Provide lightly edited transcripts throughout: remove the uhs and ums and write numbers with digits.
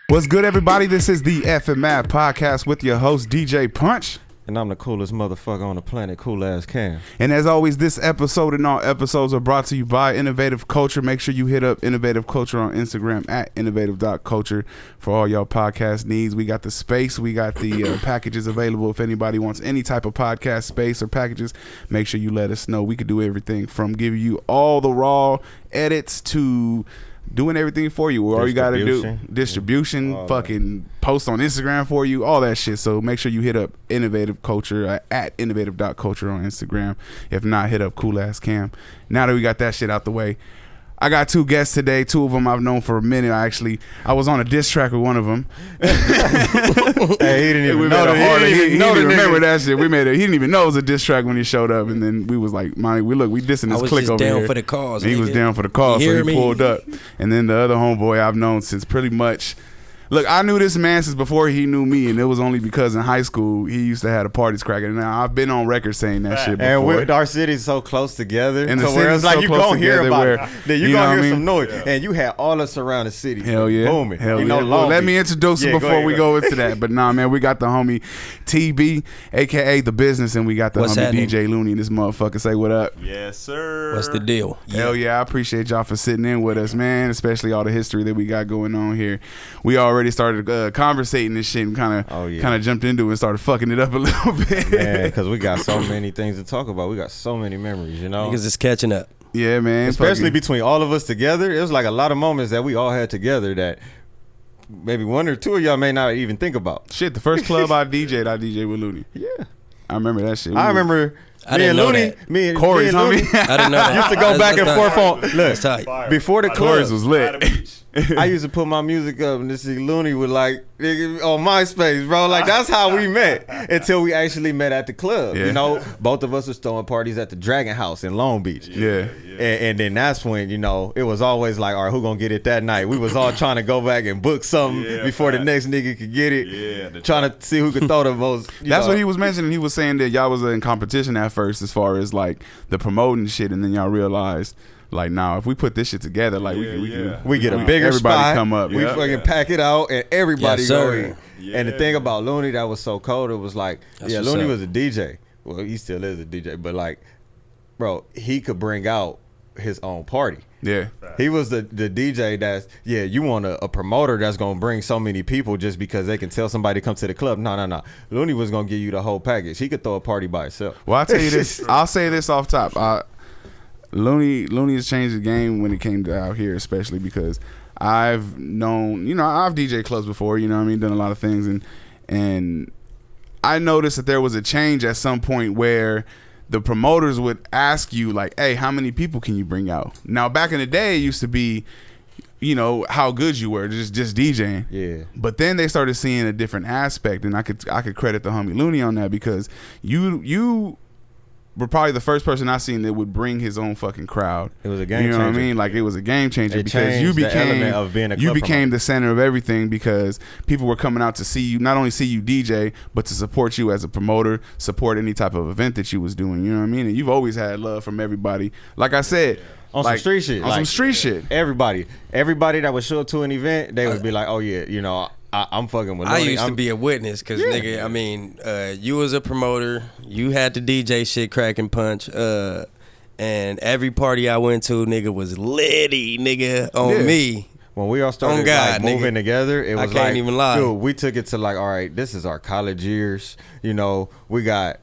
What's good, everybody? This is the F and Mad podcast with your host, DJ Punch. And I'm the coolest motherfucker on the planet, Cool Ass Cam. And as always, this episode and all episodes are brought to you by Innovative Culture. Make sure you hit up Innovative Culture on Instagram at innovative.culture for all y'all podcast needs. We got the space. We got the packages available. If anybody wants any type of podcast space or packages, make sure you let us know. We could do everything from giving you all the raw edits to doing everything for you. All you gotta do, distribution, fucking post on Instagram for you, all that shit. So make sure you hit up Innovative Culture at innovative.culture on Instagram. If not, hit up Cool Ass Cam. Now that we got that shit out the way, I got two guests today. Two of them I've known for a minute. I was on a diss track with one of them. Hey, he didn't even know. He didn't remember that shit. He didn't even know it was a diss track when he showed up. And then we was like, we dissing this clique over here. I was just down for the cause. He was down for the cause, so he pulled up. And then the other homeboy I've known since pretty much. Look, I knew this man since before he knew me, and it was only because in high school he used to have the parties cracking. Now I've been on record saying that shit before. And our city's so close together, and so where it's like you gonna hear about it. Then you gonna hear some noise, and you had all the surrounding cities. Hell yeah, booming. Hell yeah. Well, let me introduce him before we go into that. But nah, man, we got the homie TB, aka The Bizness, and we got the homie happening? DJ Looney. And this motherfucker, say what up? Yes, sir. What's the deal? Hell yeah, I appreciate y'all for sitting in with us, man. Especially all the history that we got going on here. We already started conversating this shit and kind of jumped into it and started fucking it up a little bit. Man, because we got so many things to talk about. We got so many memories, you know. Niggas is catching up. Yeah, man. Especially between all of us together. It was like a lot of moments that we all had together that maybe one or two of y'all may not even think about. Shit, the first club I DJ'd with Looney. Yeah. I remember that shit. I remember me and Looney, me and Corey's Looney, I didn't know that. used to go back and forth on. Look, before the Corey's club was lit. I used to put my music up and to see Looney would like on MySpace, bro. Like that's how we met until we actually met at the club. Yeah. You know, both of us was throwing parties at the Dragon House in Long Beach. Yeah. And then that's when, you know, it was always like, all right, who gonna get it that night? We was all trying to go back and book something before the next nigga could get it. Yeah. Trying to see who could throw the most. That's what he was mentioning. He was saying that y'all was in competition at first as far as like the promoting shit, and then y'all realized like, nah, if we put this shit together, like we get a bigger everybody spot. Come up. We fucking pack it out and everybody go in. Yeah. And the thing about Looney that was so cold, it was like, Looney up. was a DJ. Well, he still is a DJ, but like, bro, he could bring out his own party. Yeah. He was the DJ that's, you want a promoter that's going to bring so many people just because they can tell somebody to come to the club. No. Looney was going to give you the whole package. He could throw a party by himself. Well, I'll tell you this. I'll say this off top. Looney has changed the game when it came to out here, especially because I've known, I've DJ clubs before, done a lot of things. And I noticed that there was a change at some point where the promoters would ask you like, hey, how many people can you bring out? Now, back in the day, it used to be, how good you were, just DJing. Yeah. But then they started seeing a different aspect, and I could credit the homie Looney on that because you were probably the first person I seen that would bring his own fucking crowd. It was a game changer. You know what I mean? Like it was a game changer because you became the center of everything because people were coming out to see you, not only see you DJ, but to support you as a promoter, support any type of event that you was doing. You know what I mean? And you've always had love from everybody. Like I said, on some street shit. On some street shit. Everybody that would show up to an event, they would be like, oh yeah, I'm fucking with Looney. I used to be a witness because, nigga, I mean, you was a promoter. You had the DJ shit cracking punch. And every party I went to, nigga, was litty, nigga, on me. When we all started moving together, it was I can't even lie. Dude, we took it to like, all right, this is our college years. We got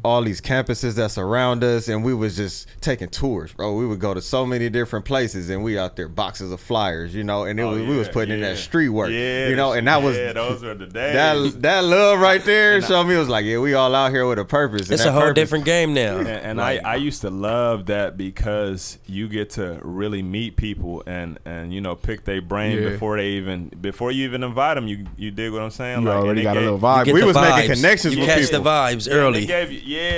all these campuses that surround us, and we was just taking tours, bro. We would go to so many different places, and we out there boxes of flyers, you know, and we was putting in that street work, you know, and that was those were the days. That love right there showed me, it was like, yeah, we all out here with a purpose. It's a whole different game now. And I used to love that because you get to really meet people and you know, pick their brain before you even invite them. You dig what I'm saying? You like, already got a little vibe. We was vibes. making connections with catch people. the vibes early.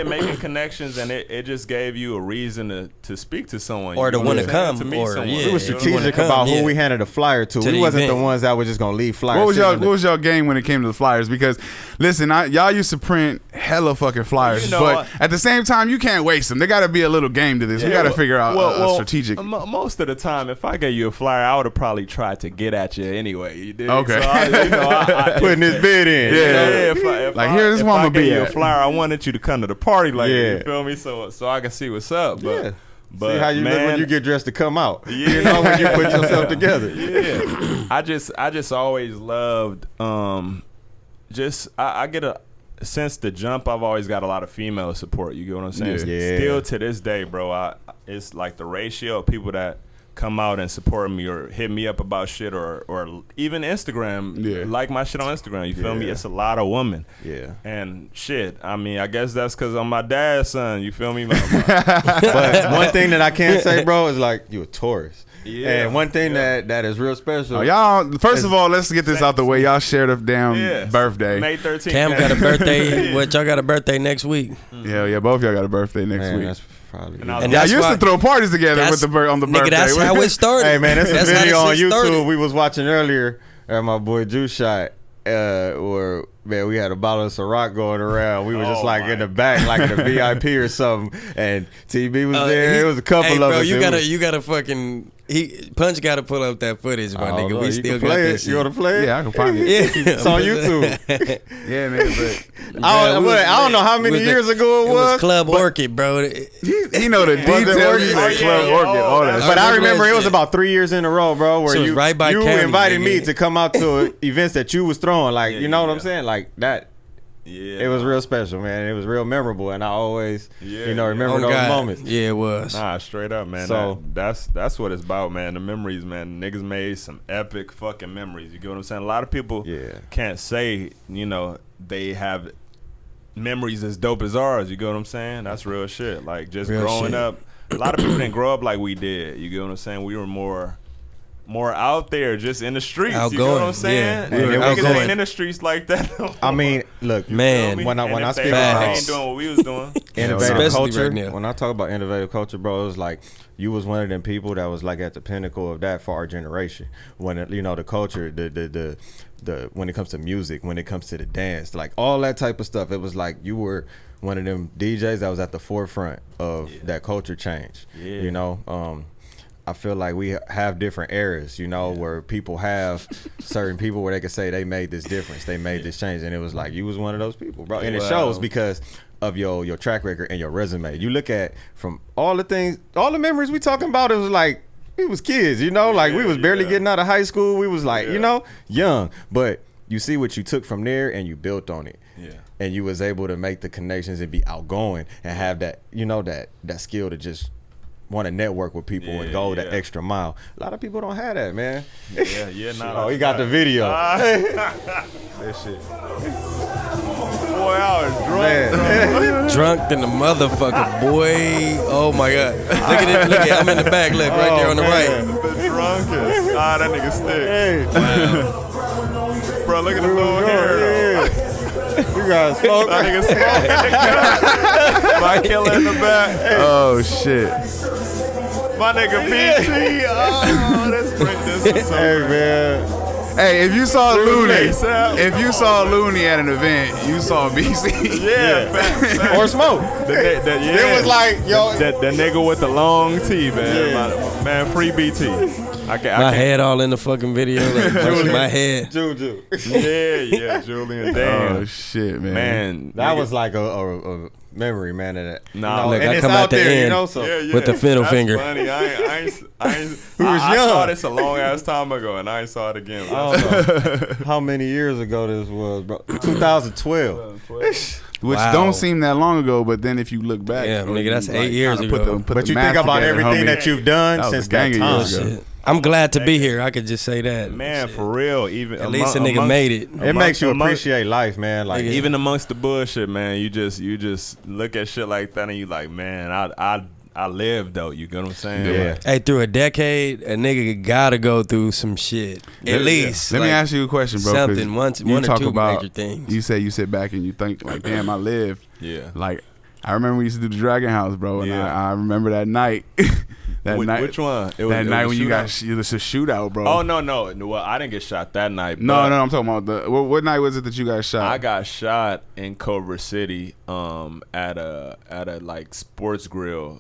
Making connections, and it just gave you a reason to speak to someone. Or to want to come. To meet Or, someone. yeah. We were strategic about who we handed a flyer to. We wasn't the ones that were just gonna leave flyers. What was y'all game when it came to the flyers? Because listen, y'all used to print hella fucking flyers, You know but what? at the same time, you can't waste them. There got to be a little game to this. We got to figure out a strategic. Most of the time, if I gave you a flyer, I would have probably tried to get at you anyway. You did. Okay. So I putting his bid in. Yeah. If Like, here's if where I I'ma gave be you a at. flyer, I wanted you to come to the party later. Yeah. You feel me? So I can see what's up. But, Yeah. but See how you look when man, you get dressed to come out. Yeah. You know, when you put yourself together. Yeah. I just always loved I get a since the jump, I've always got a lot of female support. You get what I'm saying? Yeah. Still to this day, bro, it's like the ratio of people that come out and support me or hit me up about shit or even Instagram, like my shit on Instagram. You feel me? It's a lot of women. Yeah. And shit, I mean, I guess that's because I'm my dad's son. You feel me? But one thing that I can say, bro, is like you a Taurus. Yeah. And one thing that is real special. Y'all, first of all, let's get this out the way. Y'all shared a damn birthday. May 13th. Cam got a birthday. What, y'all got a birthday next week? Yeah, both y'all got a birthday next week. That's probably. And Y'all that's used why- to throw parties together on the birthday. Nigga, that's how it started. Hey man, that's a how video on this shit YouTube started. we was watching earlier at my boy Juice Shot. Where man, we had a bottle of Ciroc going around. We were just like in the back, like in the VIP or something. And TB was there. It was a couple hey, of bro, us. You gotta fucking Punch gotta pull up that footage, my nigga. We still got play that it. shit. You want to play it? Yeah, I can find it. Yeah. It's on YouTube. Yeah, man. But I don't know how many years ago it was. Club Orchid, bro. he know the details. Orchid? He said Oh, Club yeah, Orchid, all that. But I remember it was shit. about 3 years in a row, bro, where So it was you right by you County, invited me nigga. to come out to events that you was throwing. Like, you know what I'm saying? Like that. Yeah. It was real special, man. It was real memorable, and I always, remember Oh, those God. moments. Yeah, it was. Nah, straight up, man. So- That's what it's about, man. The memories, man. Niggas made some epic fucking memories. You get what I'm saying? A lot of people can't say, they have memories as dope as ours. You get what I'm saying? That's real shit. Like just Real growing shit. up. A lot of people didn't grow up like we did. You get what I'm saying? We were more out there, just in the streets. You Outgoing, know what I'm saying? yeah. We were Niggas outgoing. ain't in the streets like that. no I more. mean, look, Man. when I speak they about ain't doing what we was doing. innovative Especially culture, right now. when I talk about innovative culture, bro, it was like you was one of them people that was like at the pinnacle of that for our generation. When the culture, the when it comes to music, when it comes to the dance, like all that type of stuff, it was like you were one of them DJs that was at the forefront of that culture change. Yeah. I feel like we have different eras, where people have certain people where they can say they made this difference, they made this change, and it was like you was one of those people, bro. And it shows because of your track record and your resume. You look at from all the memories we talking about, it was like we was kids, like we was barely getting out of high school. We was like, young, but you see what you took from there and you built on it. Yeah. And you was able to make the connections and be outgoing and have that, that skill to just want to network with people and go that extra mile. A lot of people don't have that, man. Nah. Oh, he got the video. That shit. Boy, I was drunk. Man. Drunk than the motherfucker, boy. Oh my God. Look at it. Look at I'm in the back. Look right there on the right. The drunkest. That nigga stick. Hey. Bro, look at the little hair. You guys smoke. That nigga smoking. My killer in the back. Oh shit. My nigga BT. Oh, let's bring this. Hey, man. Hey, if you saw Looney, ASAP. if you saw Looney at an event, you saw BC. Yeah, fact. Or smoke. It was like, yo. That nigga with the long T, man. Yeah. Man, free BT. I My can't. head all in the fucking video. Like, brushing my head. Juju. Yeah, Julian. Damn. Oh shit, man. Man, That nigga. was like a memory, man. Of that. Nah, Look, and I it's come out at the there, end. you know. So With the fiddle that's finger. Funny. I young. saw this a long ass time ago, and I ain't saw it again. I don't know how many years ago this was, bro. 2012. Which Wow. don't seem that long ago, but then if you look back, Yeah, or nigga, you, that's 8 years kinda ago. put But the you math think about together, everything homie. that you've done That was since a gang that of time. years ago. Shit. I'm glad to be here. I could just say that. Man, Shit. for real. Even At least a nigga made it. It makes you appreciate life, man. Like even amongst the bullshit, man. You just look at shit like that, and you like, man, I lived though. You get what I'm saying? Yeah. Like, Hey, through a decade, a nigga gotta go through some shit. At least. Let me like, ask you a question, bro. 'cause something, one you or talk two about, major things. You say you sit back and you think like, damn, I lived. yeah. Like, I remember we used to do the Dragon House, bro, and Yeah. I remember that night. Which one? It That night when you got shootout? it was a shootout, bro. Oh no. Well, I didn't get shot that night. no, but I'm talking about the what night was it that you got shot? I got shot in Culver City, at a like sports grill,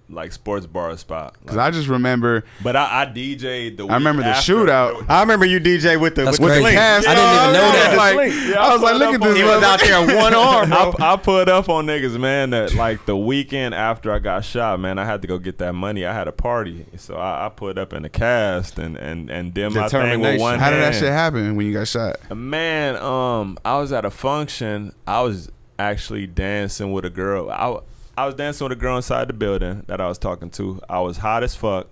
like sports bar spot. Because I just remember. But I DJ'd the week I remember the after. shootout. I remember you DJ with the That's with the crazy. link. cast I didn't on. even know I was that. like, I was like, look at this. He was out there one arm, bro. I put up on niggas, man, that like the weekend after I got shot, man, I had to go get that money. I had a party. So I put up in the cast and did my thing with one How did that hand. shit happen when you got shot? Man, I was at a function. I was actually dancing with a girl. I was dancing with a girl inside the building that I was talking to. I was hot as fuck.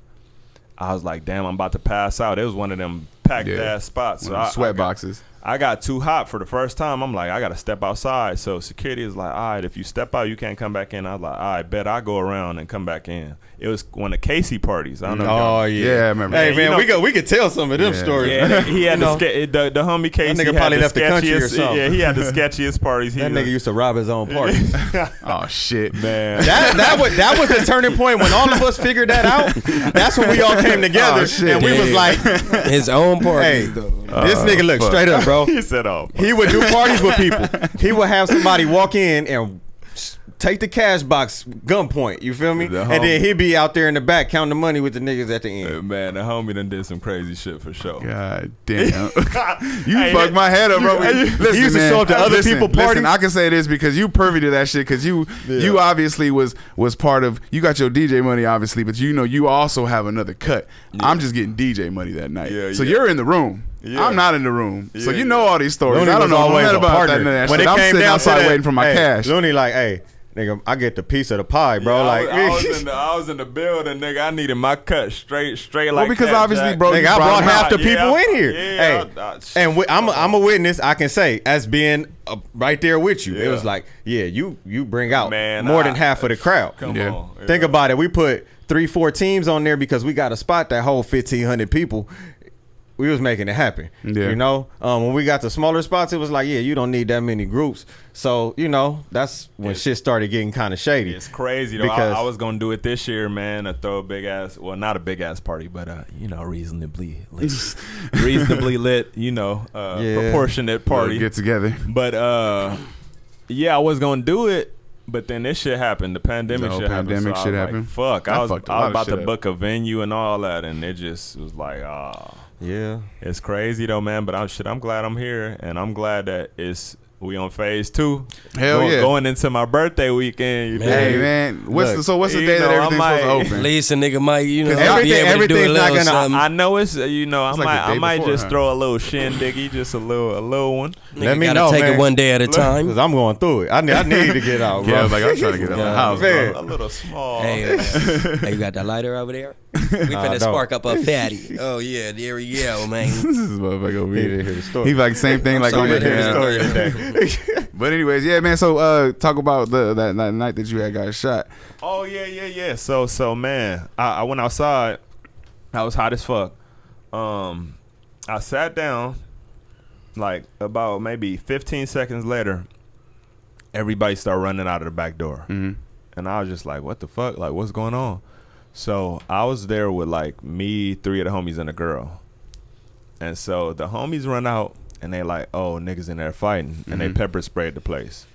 I was like, damn, I'm about to pass out. It was one of them packed ass spots. So Sweat boxes. I got too hot for the first time. I'm like, I got to step outside. So security is like, all right, if you step out, you can't come back in. I was like, all right, bet I go around and come back in. It was one of Casey parties. I don't know. if y'all- Oh yeah. Yeah, I remember. Hey that. man, you know- we could tell some of them Yeah. stories. Yeah, he had You know, the homie Casey. nigga had probably the left the country or sketchiest- something. Yeah, he had the sketchiest parties. that nigga used to rob his own parties. Oh shit, man. that was the turning point when all of us figured that out. That's when we all came together Oh, shit. and we was Yeah. like, His own parties, hey, though. this nigga look straight up, bro. He said, "Oh, He would do parties with people. He would have somebody walk in and take the cash box gunpoint. You feel me? The And then he'd be out there in the back counting the money with the niggas at the end. man, the homie done did some crazy shit for sure." God damn. You Hey, fucked my head up, bro. Listen, He used to man, show up to other listen, people's parties. Listen, I can say this because you privy to that shit because you obviously was part of, you got your DJ money obviously, but you know you also have another cut. I'm just getting DJ money that night. Yeah, so yeah. you're in the room. Yeah. I'm not in the room. So Yeah, you know all these stories. Looney I don't was know always nothing a about partner. that When shit. it I'm came sitting down to outside that, waiting for my hey, cash. Looney like, hey, nigga, I get the piece of the pie, bro. Yeah, like, I was in the building, nigga. I needed my cut straight like Well, because that, obviously, Jack. bro, nigga, you I brought brought him half out. the people in here. Yeah, Hey, and I'm a witness. I can say as being right there with you. It was like, yeah, you bring out Man, more than half of the crowd. Come Yeah. on. Yeah. Think about it. We put 3-4 teams on there because we got a spot that hold 1,500 people. We was making it happen. Yeah. You know, when we got the smaller spots, it was like, yeah, you don't need that many groups. So, you know, that's when shit started getting kind of shady. It's crazy though. Because- I was gonna do it this year, man. To throw a big ass, well, not a big ass party, but reasonably lit, reasonably lit. Proportionate party. Get together. But yeah, I was gonna do it, but then this shit happened. The pandemic shit happened. Pandemic So I shit was like, happened. fuck, That I was fucked a lot of about to shit up. book a venue and all that, and it just was like, Yeah. it's crazy though, man. But I'm glad I'm here, and I'm glad that we on phase 2. Hell yeah. Going into my birthday weekend. You Man. Hey dig? man, what's Look, the you day that know, I everything's might- supposed to At open? least a nigga might, be able to do a everything's not little gonna- something. I know it's I like the might day before, just huh? throw a little shindiggy, just a little one. Let Nigga me gotta know, take man. it one day at a time. Because I'm going through it. I need to get out, bro. Yeah, I was like, I'm trying to get out of the house, Man. bro. A little small. Hey, hey, you got that lighter over there? We finna don't. spark up a fatty. Oh yeah, there we go, man. This is motherfucker over He here. didn't hear the story. He like same thing like sorry, on your I didn't hear head. the story But anyways, yeah, man. So talk about that night that you had got shot. Oh yeah. So man, I went outside. I was hot as fuck. I sat down. Like about maybe 15 seconds later, everybody started running out of the back door, Mm-hmm. and I was just like, "What the fuck? Like, what's going on?" So I was there with like me, 3 of the homies, and a girl. And so the homies run out, and they like, "Oh, niggas in there fighting," and they pepper sprayed the place.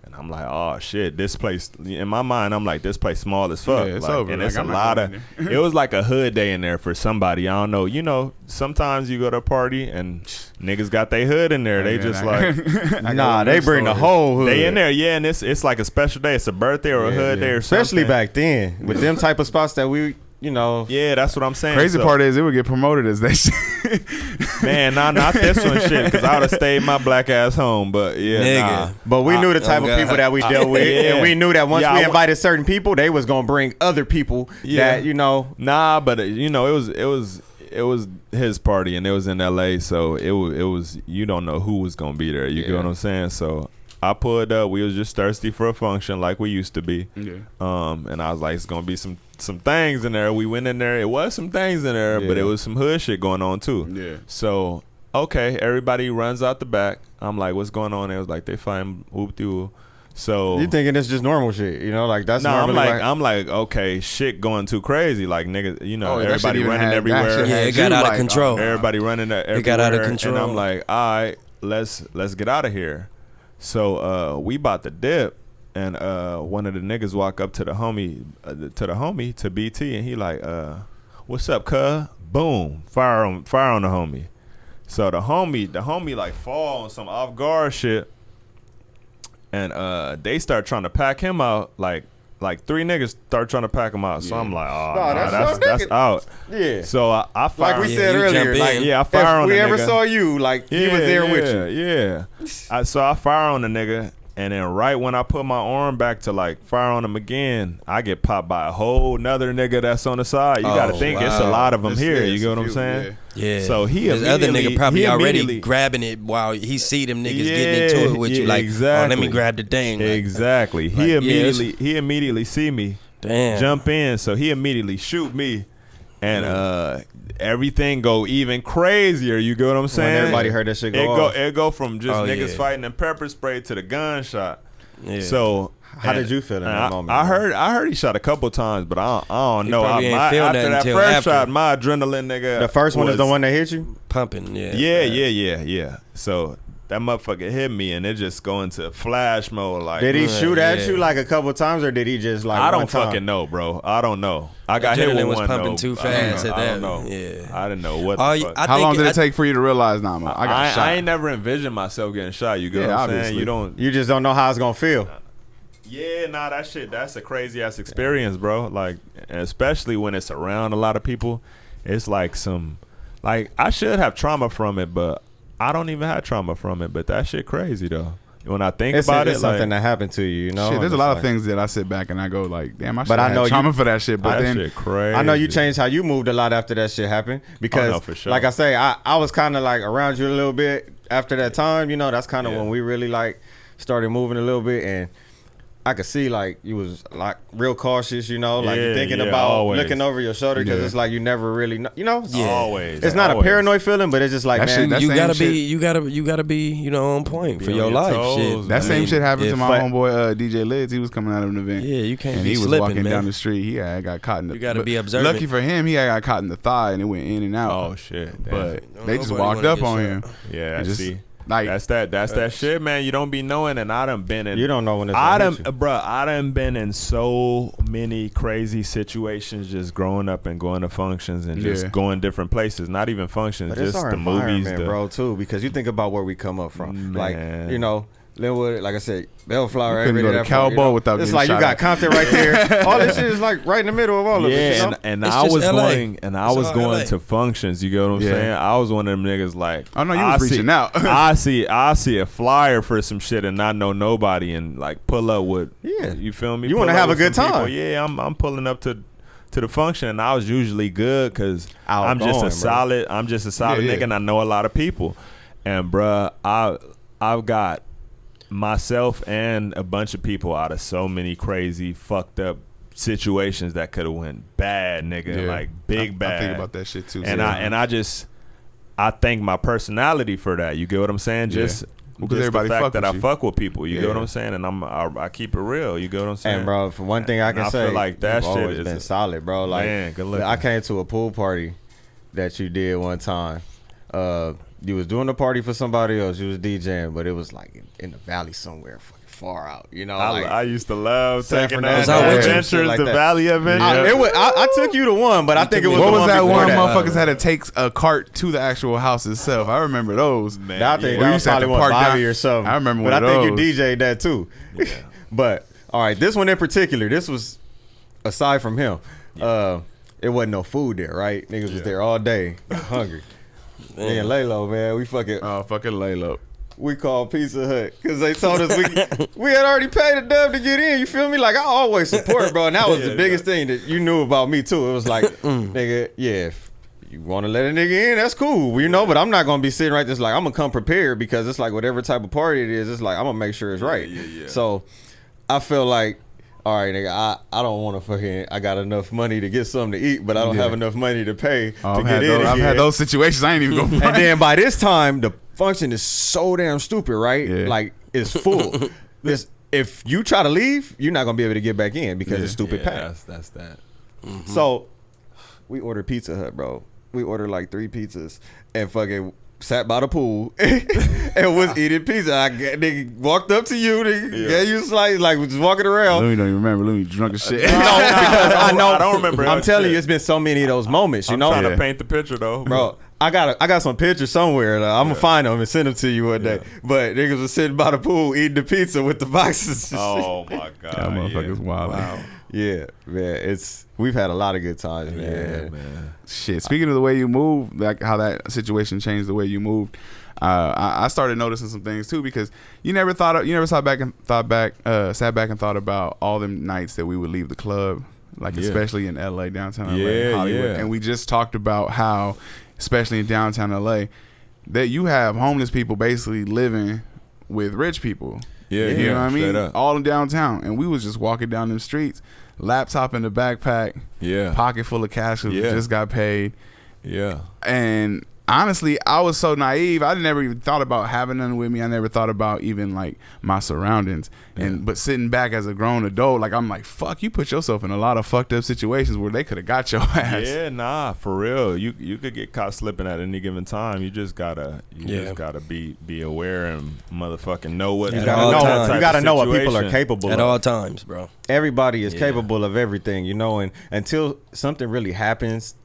And I'm like, oh shit, this place. In my mind, I'm like, this place small as fuck. Yeah, it's like, over. And Like, it's I'm a not lot going of. It was like a hood day in there for somebody. I don't know. You know, sometimes you go to a party and niggas got their hood in there. They just like, they bring the whole hood. They in there, yeah. And it's like a special day. It's a birthday or a hood day or something. Especially back then with them type of spots that we. You know, yeah, that's what I'm saying. Crazy part is it would get promoted as that shit. Man, nah, not this one, shit. Because I would have stayed my black ass home. But yeah, Nigga. nah. But we knew the type of people that we dealt with, and we knew that once we invited certain people, they was gonna bring other people. That you know, nah. But you know, it was his party, and it was in L.A. So it was you don't know who was gonna be there. You get what I'm saying? So I pulled up. We was just thirsty for a function like we used to be. Yeah. And I was like, it's gonna be some things in there. We went in there. It was some things in there, but it was some hood shit going on too. Yeah. So okay, everybody runs out the back. I'm like, what's going on? It was like they find whoop-de-woo. So you thinking it's just normal shit, you know? Like that's I'm like, okay, shit going too crazy. Like nigga, you know, everybody running everywhere. Yeah, it got out of control. Everybody running everywhere. It got out of control. And I'm like, all right, let's get out of here. So we about to dip, and one of the niggas walk up to the homie, to BT, and he like, what's up, cuz? Boom, fire on the homie. So the homie like fall on some off guard shit, and they start trying to pack him out. Like 3 niggas start trying to pack him out. So I'm like, oh, that's out. Yeah. So I fire. Like we said earlier, like I fire on the nigga. If we ever saw you, like he was there with you. Yeah. So I fire on the nigga. And then right when I put my arm back to like fire on him again, I get popped by a whole nother nigga that's on the side. You got to think it's a lot of them here. You get what I'm saying? Yeah. So his other nigga probably already grabbing it while he see them niggas getting into it with you. Like, let me grab the thing. Like, exactly. He immediately see me. Damn. Jump in. So he immediately shoot me. And everything go even crazier. You get what I'm saying? When everybody heard that shit go off. It go from just niggas fighting and pepper spray to the gunshot. Yeah. So how did you feel in that moment? I heard he shot a couple times, but I don't know. After that first shot, my adrenaline, nigga. The first one is the one that hit you? Pumping, Yeah. So that motherfucker hit me, and it just go into flash mode. Like, did he shoot at you like a couple times, or did he just like? I don't fucking know, bro. I don't know. I got hit with was one. Pumping too fast. I don't know. Yeah, I didn't know what. The fuck. How long did it take for you to realize? Nah, man, I got shot. I ain't never envisioned myself getting shot. You get what I'm saying? You just don't know how it's gonna feel. Yeah, nah, that's a crazy ass experience, bro. Like, especially when it's around a lot of people, it's like I should have trauma from it, but I don't even have trauma from it. But that shit crazy though. When I think about it, it's something that happened to you, you know. Shit, there's a lot of things that I sit back and I go like, damn, I should have trauma for that shit. But then shit crazy. I know you changed how you moved a lot after that shit happened because, for sure. like I say, I was kind of like around you a little bit after that time. You know, that's kind of when we really like started moving a little bit, and I could see like you was like real cautious, you know, like you're thinking about always looking over your shoulder because it's like you never really know, you know. Yeah. Always. It's not a paranoid feeling, but it's just like, man, you gotta be, you know, on point for your life. Shit. That same shit happened to my homeboy DJ Lids. He was coming out of an event. Yeah, you can't and be he was slipping, walking man. down the street. He had got caught in the. You gotta be observant. Lucky for him, he had got caught in the thigh and it went in and out. Oh shit! But they just walked up on him. Yeah, I see. Like, that's that shit, man. You don't be knowing, and I done been in. You don't know when it's. I done been in so many crazy situations, just growing up and going to functions and just going different places. Not even functions, but just it's our the movies, bro. Too, because you think about where we come up from, like you know. Linwood, like I said, Bellflower, you couldn't go to Cowboy without it's getting like shot you got at. Compton right there. All this shit is like right in the middle of all of it. You know? and It's I was just going LA. to functions. You get what I'm saying? I was one of them niggas like. Oh no, you was reaching out. I see a flyer for some shit and not know nobody and like pull up with. Yeah, you feel me? You want to have a good time? Yeah, I'm pulling up to the function, and I was usually good because I'm just a solid nigga, and I know a lot of people. And bruh, I've got myself and a bunch of people out of so many crazy fucked up situations that could have went bad, nigga, like big bad. I think about that shit too. And I thank my personality for that. You get what I'm saying? Just because everybody the fact fuck that with I fuck with people. You get what I'm saying? And I keep it real. You get what I'm saying? And bro, for one thing I can say, feel like that shit always is been solid, bro. Like, man, good looking. I came to a pool party that you did one time. you was doing a party for somebody else, you was DJing, but it was like in the valley somewhere, fucking far out. You know, I used to love San taking Fernando that Adventure, adventures, like the that. Valley Adventure. I took you to one, but I think it was What the was that before one? that. Motherfuckers had to take a cart to the actual house itself. I remember those. Man, I think We that used was to have probably to one park Bobby down- or something. I remember but one I of think you those. DJ'd that too. Yeah. But all right, this one in particular, this was aside from him. It wasn't no food there, right? Niggas was there all day, hungry. Me and Laylo, man, we fucking Fucking Laylo. we called Pizza Hut because they told us we had already paid a dub to get in. You feel me? Like, I always support, bro. And that was the biggest thing that you knew about me too. It was like, nigga, yeah, if you want to let a nigga in, that's cool, you know. But I'm not gonna be sitting right there. It's like, I'm gonna come prepared because it's like whatever type of party it is, it's like I'm gonna make sure it's right. Yeah. So I feel like, all right, nigga, I don't want to fucking. I got enough money to get something to eat, but I don't have enough money to pay to get in. I've had those situations. I ain't even go. And then by this time, the function is so damn stupid, right? Yeah. Like, it's full. If you try to leave, you're not gonna be able to get back in because it's stupid packed. That's that. So we ordered Pizza Hut, bro. We ordered like 3 pizzas and fucking sat by the pool and was eating pizza. Nigga walked up to you, nigga, gave you a slice, like was walking around. Looney don't even remember. Looney drunk as shit. No, because I know. I don't remember I'm that telling shit. you, it's been so many of those moments. You I'm know, trying to paint the picture though, bro. I got some pictures somewhere. I'm gonna find them and send them to you one day. But niggas was sitting by the pool eating the pizza with the boxes. Oh my god, That motherfucker's wild. Wow. Yeah, man. We've had a lot of good times, man. Yeah, man. Shit. Speaking of the way you move, like how that situation changed the way you moved, I started noticing some things too because you never sat back and thought about all them nights that we would leave the club, like especially in LA, downtown LA, Hollywood, and we just talked about how, especially in downtown LA, that you have homeless people basically living with rich people. Yeah, You know what I mean? straight up. All in downtown, and we was just walking down them streets, laptop in the backpack, pocket full of cash because we just got paid. Yeah. And honestly, I was so naive. I never even thought about having none with me. I never thought about even like my surroundings. But sitting back as a grown adult, like I'm like, fuck, you put yourself in a lot of fucked up situations where they could have got your ass. Yeah, nah, for real. You could get caught slipping at any given time. You just gotta be aware and motherfucking know what. You gotta know what people are capable at of. all times, bro. Everybody is capable of everything, you know, and until something really happens,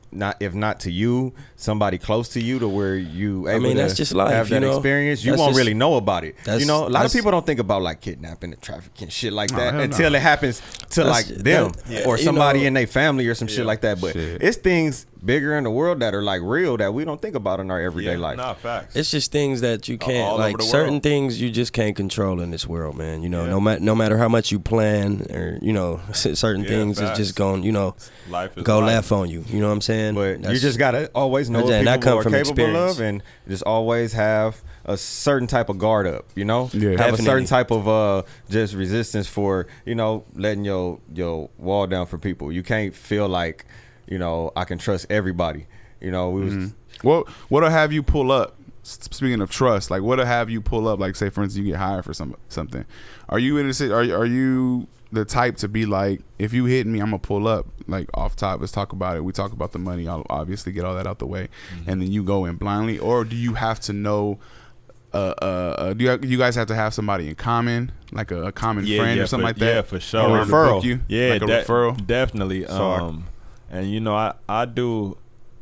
if not to you, somebody close to you to where you able that's to just life, have that experience, you won't really know about it. You know, a lot of people don't think about like kidnapping and trafficking shit like that until it happens to like them or somebody in their family or some shit like that. But it's things bigger in the world that are like real that we don't think about in our everyday life. Nah, facts. It's just things that you can't, all like over the certain world. things you just can't control in this world, man. You know, no matter how much you plan or, you know, certain things is just going, you know, Life is go life. left on you. You know what I'm saying? But you just gotta always know what that people come are from capable experience. of, and just always have a certain type of guard up. You know, Yeah. have a certain Definitely. type of just resistance for, you know, letting your wall down for people. You can't feel like, you know, I can trust everybody. You know, we was What'll have you pull up? Speaking of trust, like what'll have you pull up? Like, say for instance, you get hired for something. Are you are you the type to be like, if you hit me, I'm gonna pull up? Like off top, let's talk about it. We talk about the money. I'll obviously get all that out the way, and then you go in blindly, or do you have to know? Do you guys have to have somebody in common, like a common friend or something like that? Yeah, for sure. Or to book you? Yeah, like a referral. Definitely. Sorry. And you know,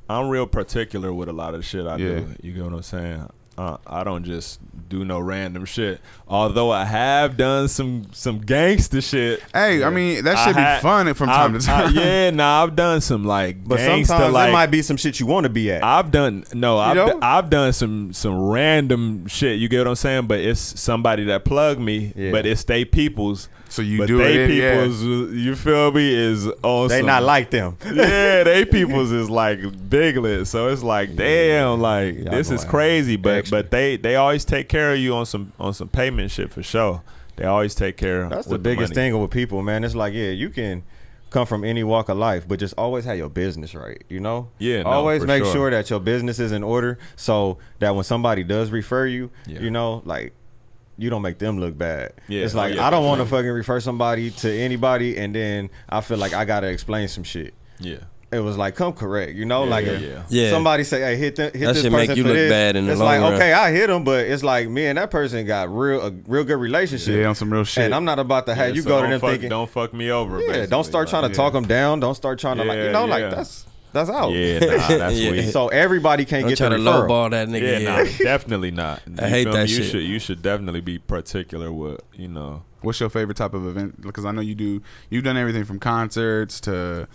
I'm real particular with a lot of the shit I do. You get what I'm saying? I don't just do no random shit. Although I have done some gangster shit. Hey, I mean that should be fun from time to time. I've done some like but gangster. sometimes like, there might be some shit you want to be at. I've done some random shit. You get what I'm saying? But it's somebody that plugged me. Yeah. But it's they people's. So you but do they it. people's, you feel me? Is awesome. They not like them. Yeah, they people's is like biglet. So it's like, damn, like Y'all this is gonna crazy. But extra. they always take care of you on some payment shit for sure. They always take care. That's the with biggest money. thing with people, man. It's like, yeah, you can come from any walk of life, but just always have your business right, you know? Yeah, no, always for make sure. sure that your business is in order so that when somebody does refer you, you know, like, you don't make them look bad. Yeah, it's like, I don't want to fucking refer somebody to anybody and then I feel like I got to explain some shit. Yeah. it was like, come correct, you know, like Yeah. somebody say, hey, hit That this shit person make you for look this. bad in the it's long like, run. okay, I hit him, but it's like me and that person got a real good relationship. Yeah, on some real shit. And I'm not about to have you so go to don't them fuck, thinking, don't fuck me over. yeah, basically. don't start trying to talk them down. Don't start trying to like, you know, like that's out. Yeah, nah, that's Yeah. weak. So everybody can't Don't get try the to referral. lowball that nigga. Yeah, nah, definitely not. I hate feel that me? shit. You should definitely be particular with, you know. What's your favorite type of event? Because I know you've done everything from concerts to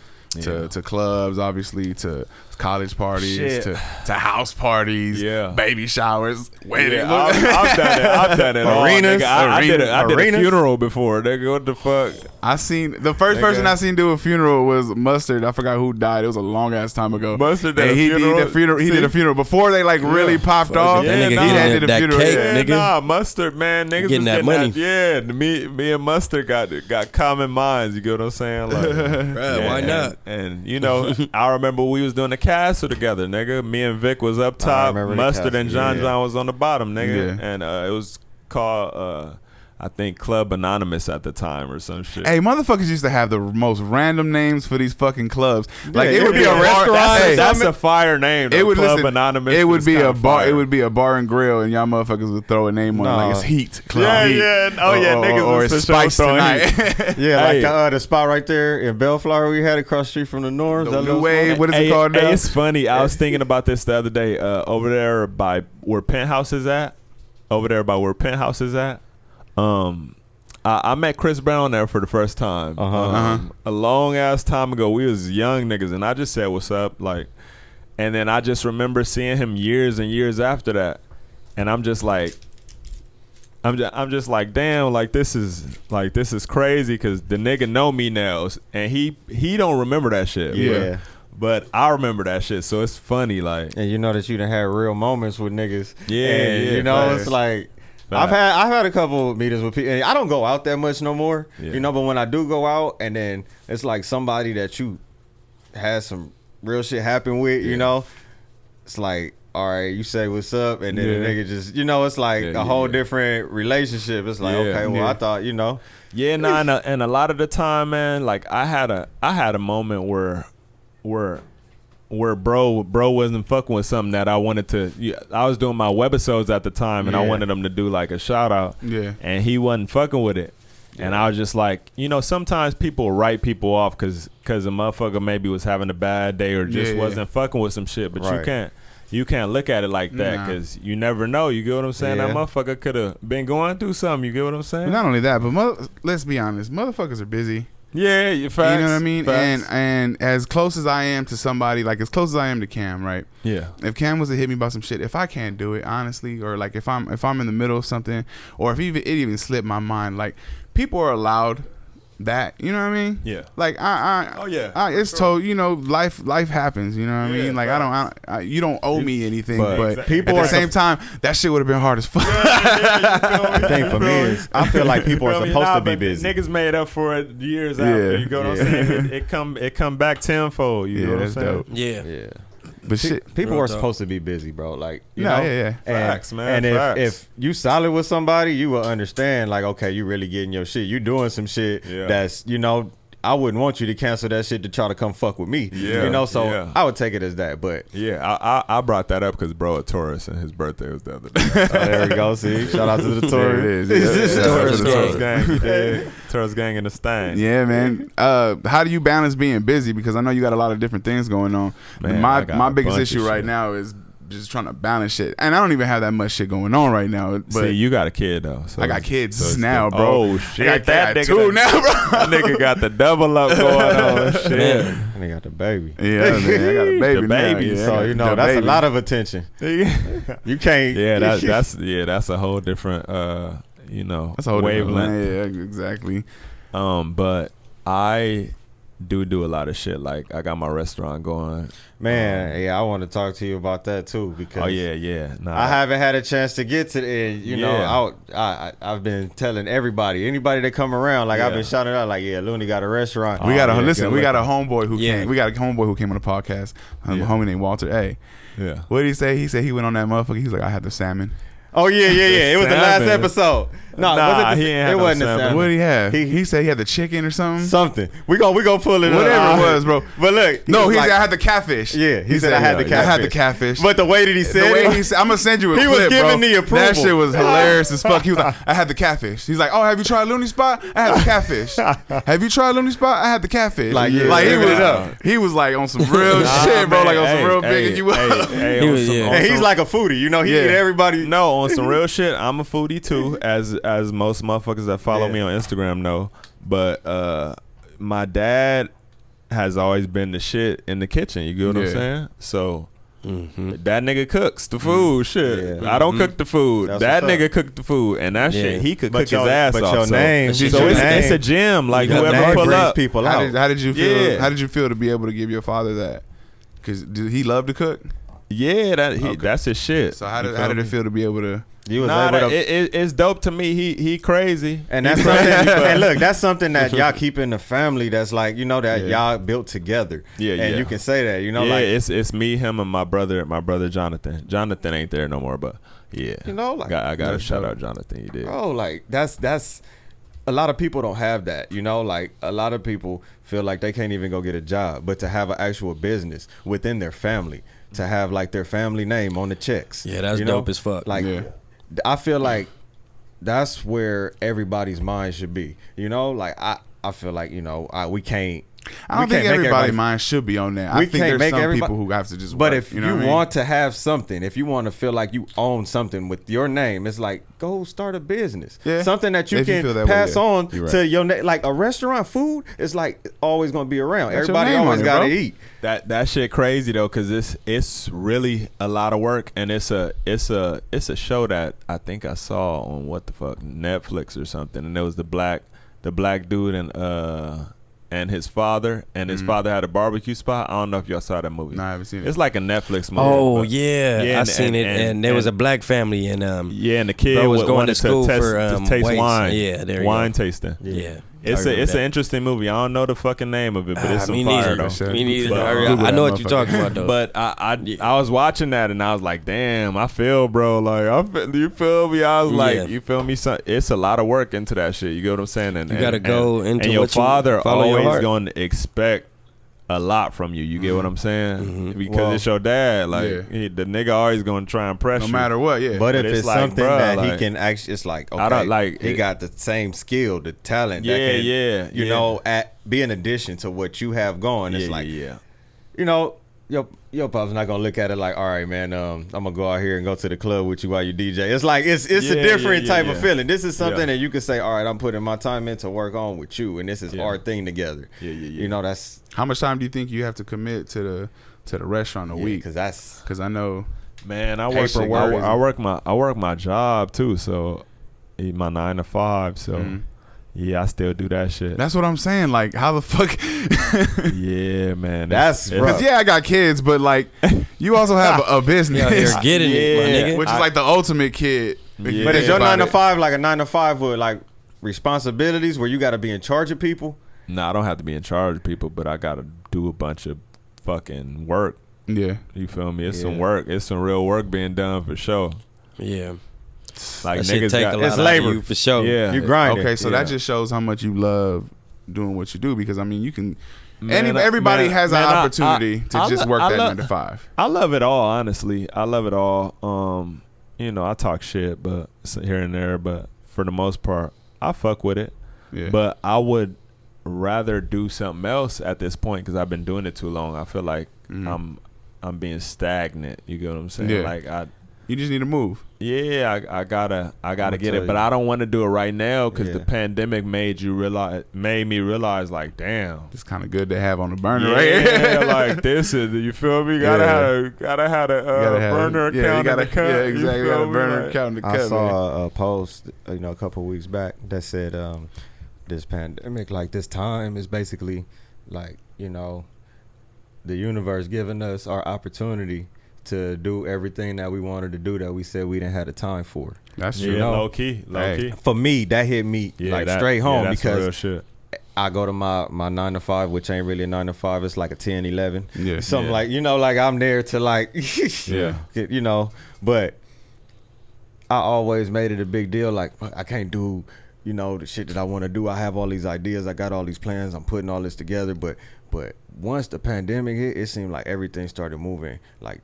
clubs, obviously, to college parties, Shit. to house parties, baby showers, weddings. Yeah, I've done it all, Arenas. nigga. I did a Arenas. funeral before, nigga. What the fuck? I seen the first person I seen do a funeral was Mustard. I forgot who died. It was a long ass time ago. Mustard did And a funeral? He did a funeral before they like really popped off. Yeah, That nigga nah. getting did a that funeral. cake, Yeah, nigga. nah, Mustard, man, niggas Getting was that getting money. me and Mustard got common minds. You get what I'm saying? Like, Bruh, why not? And you know, I remember we was doing the castle together, nigga. Me and Vic was up top, remember the Mustard castle, and John yeah. John was on the bottom, nigga. Yeah. And it was called I think Club Anonymous at the time or some shit. Hey, motherfuckers used to have the most random names for these fucking clubs. Like it it would would be a be a restaurant. restaurant. Hey, That's a fire name. it would Club listen, Anonymous. It would is be kinda a bar. fire. It would be a bar and grill, and y'all motherfuckers would throw a name on it, like it's Heat Club Yeah, Heat. yeah. Oh, yeah, niggas or was it's for sure Spice throwing Tonight. Yeah, Hey. like the spot right there in Bellflower we had across the street from the North. The New Wave. What is it called now? Hey, it's funny. I was thinking about this the other day. Over there by where Penthouse is at. I met Chris Brown there for the first time. A long ass time ago. We was young niggas, and I just said, "What's up?" Like, and then I just remember seeing him years and years after that, and I'm just like, damn, like this is crazy because the nigga know me now, and he don't remember that shit. Yeah. But I remember that shit, so it's funny, like. And you know that you done had real moments with niggas. Yeah, and, yeah, you know, facts. it's like Facts. I've had a couple meetings with people. And I don't go out that much no more, Yeah. you know. But when I do go out, and then it's like somebody that you had some real shit happen with, you know, it's like, all right, you say what's up, and then the nigga just, you know, it's like a whole different relationship. It's like, okay, well, I thought, you know, And a lot of the time, man, like I had a moment where bro wasn't fucking with something that I wanted to. I was doing my webisodes at the time, and I wanted him to do like a shout out. Yeah. And he wasn't fucking with it. And I was just like, you know, sometimes people write people off because a motherfucker maybe was having a bad day or just wasn't fucking with some shit. But you can't look at it like that because you never know. You get what I'm saying? Yeah. That motherfucker could have been going through something. You get what I'm saying? But not only that, but let's be honest, motherfuckers are busy. Yeah, You know what I mean? Facts. And as close as I am to somebody, like as close as I am to Cam, right? Yeah. If Cam was to hit me about some shit, if I can't do it, honestly, or like if I'm in the middle of something, or if it even slipped my mind, like people are allowed that, you know what I mean? Yeah. Like it's told, you know, life happens, you know what I mean? Like you don't owe me anything, but people at are the same time, that shit would have been hard as fuck. the thing for me is I feel like people are supposed to be busy. Niggas made up for it years after. You know what I'm saying? It come back tenfold. You know what I'm that's saying? dope. Yeah. But shit, People Real are talk. supposed to be busy, bro. Like, you No, know, yeah. And, Facts, man, And facts. if you solid with somebody, you will understand. Like, okay, you really getting your shit. You doing some shit that's, you know, I wouldn't want you to cancel that shit to try to come fuck with me. Yeah, You know, so yeah. I would take it as that. But Yeah, I brought that up because bro a Taurus and his birthday was the other day. there we go. See, shout out to the There it Tory. is. Yeah. Taurus Taurus gang. gang, you dig? Taurus gang in the stain. Yeah, man. How do you balance being busy? Because I know you got a lot of different things going on. Man, I got my a biggest bunch issue of right shit. now is just trying to balance shit. And I don't even have that much shit going on right now. But See, you got a kid though. So I got kids so it's now, good. bro. Oh shit, I got nigga two done- now, bro. That nigga got the double up going on. Shit. Man. And they got the baby. Yeah, man. I got a baby The now. baby. Yeah, I So got you know the that's baby. a lot of attention. You can't. Yeah, that's a whole different you know, That's a whole different wavelength. Yeah, exactly. But I do a lot of shit. Like I got my restaurant going. Man, yeah, I want to talk to you about that too because Oh yeah. Nah, I haven't had a chance to get to it. You know, I've been telling anybody that come around, like I've been shouting out, like, yeah, Looney got a restaurant. We got a yeah, listen. good We got a looking. homeboy who Yeah. came. We got a homeboy who came on the podcast. A homie named Walter. Hey, Yeah. what did he say? He said he went on that motherfucker. He was like, I had the salmon. Oh yeah. It was the last Salmon. episode. No, Nah, he ain't had it no wasn't the salmon. salmon. What did he have? He- He said he had the chicken or something. Something. We gonna pull it up. Whatever it was, bro. But look, No, he like, said I had the catfish. Yeah, he said I had the catfish. I had the catfish. But the way that he said the way it, he said, I'm gonna send you a he clip, was giving bro. the approval. That shit was hilarious as fuck. He was like, I had the catfish. He's like, oh, have you tried Looney Spot? I had the catfish. Have you tried Looney Spot? I had the catfish. Like, yeah, like he living was it up. He was like on some real shit, bro. Like on some real big. You and he's like a foodie, you know. He eat everybody. No, on some real shit. I'm a foodie too, as most motherfuckers that follow me on Instagram know. But my dad has always been the shit in the kitchen. You get what I'm saying? So that nigga cooks the food. Shit, I don't cook the food. That's that what's nigga up. cooked the food, and that shit he could cook his your- ass but off. your so name- so your it's, name- it's a gym. Like your whoever name pull brings up. people out. How did you feel? Yeah. How did you feel to be able to give your father that? Because did he love to cook? Yeah, that's his shit. So how You did feel it me? feel to be able to? You was Nah, able to, it's dope to me. He crazy, and that's something. And look, that's something that y'all keep in the family. That's like, you know, that y'all built together. Yeah, and yeah. you can say that. You know, yeah, like, it's me, him, and my brother Jonathan. Jonathan ain't there no more, but yeah, you know, like, I got to that's shout dope. out Jonathan. You did. bro, like that's a lot of people don't have that. You know, like a lot of people feel like they can't even go get a job, but to have an actual business within their family, to have like their family name on the checks. Yeah, that's you know? dope as fuck. Like, I feel like that's where everybody's mind should be. You know, like I feel like, you know, we can't. I don't think everybody's mind should be on that. I think there's some people who have to just. But work, if you know you what I mean? want to have something, if you want to feel like you own something with your name, it's like, go start a business. Yeah. Something that you If you can feel that way, pass yeah. on You're right. to your name. Like a restaurant food is like always going to be around. Got your Everybody name on always it, got to bro. eat. That shit crazy though, cause it's really a lot of work, and it's a show that I think I saw on what the fuck Netflix or something, and there was the black dude and his father, and his father had a barbecue spot. I don't know if y'all saw that movie. No, I haven't seen it. It's like a Netflix movie. Oh but- yeah, I and- seen it, and- and there was a and- black family, and Yeah, and the kid bro was going wanted to school test, for to taste weights. wine. Yeah, there you wine go. tasting. yeah. It's I an remember that. interesting movie. I don't know the fucking name of it, but it's some me fire neither. though. Me neither. But, I know what you're talking about though. But I was watching that and I was like, damn, I feel, bro. Like, you feel me? I was like, Yeah. you feel me? Son, it's a lot of work into that shit. You get what I'm saying? And You gotta go into and your what you father follow your always heart. going to expect a lot from you. You get what I'm saying? Because Well, it's your dad. Like, yeah. the nigga always going to try and press No you. matter what, yeah. But if it's it's like, something bruh, that he like, can actually, it's like, okay, I don't like he it. got the same skill, the talent. Yeah, that can, yeah, You yeah. know, be an addition to what you have going. It's Yeah, like, yeah. you know, your pop's not gonna look at it like, all right, man, I'm gonna go out here and go to the club with you while you DJ. It's like it's a Yeah, different yeah, type yeah. of feeling. This is something Yeah. that you could say, all right, I'm putting my time in to work on with you, and this is Yeah. our thing together. Yeah, yeah, yeah. You know, that's How much time do you think you have to commit to the restaurant a week? because that's Because I know. Man, I work Paperwork. I work my job too, so my 9 to 5. So yeah, I still do that shit. That's what I'm saying. Like, how the fuck? Yeah, man. That's rough. Because yeah, I got kids, but like, you also have a business, Out here getting it, my Yeah. nigga. which is like the ultimate kid. Yeah. But is your About 9 to it. 5 like a 9 to 5 with like responsibilities where you got to be in charge of people? Nah, I don't have to be in charge of people, but I gotta do a bunch of fucking work. Yeah. You feel me? It's Yeah. some work. It's some real work being done for sure. Yeah, Like that shit niggas take got a lot it's out of labor. you for sure. Yeah. You grinding. Okay, so Yeah. that just shows how much you love doing what you do. Because I mean, you can. Man, Everybody man, has man, an opportunity to just work that 9 to 5. I love it all, honestly. I love it all. You know, I talk shit, but here and there, but for the most part, I fuck with it. Yeah. But I would rather do something else at this point because I've been doing it too long. I feel like I'm being stagnant. You get what I'm saying? Yeah. Like You just need to move. I gotta get tell it, but you. I don't want to do it right now because Yeah. the pandemic made me realize like, damn. It's kind of good to have on the burner, Yeah, right? like this is, you feel me? Gotta have a burner account. Yeah, you gotta, in the cut, yeah, you exactly. You feel got a me? burner Like- account in the I cut. man. saw a post, a couple weeks back that said this pandemic, like this time is basically like, the universe giving us our opportunity to do everything that we wanted to do that we said we didn't have the time for. That's Yeah, true. low key. For me, that hit me like that- straight home that's some real because shit. I go to my 9 to 5, which ain't really a 9 to 5. It's like a 10, 11. Yeah. Something Yeah. like, like I'm there to like, Yeah. but I always made it a big deal. Like, I can't do, you know, the shit that I want to do. I have all these ideas. I got all these plans. I'm putting all this together. But once the pandemic hit, it seemed like everything started moving like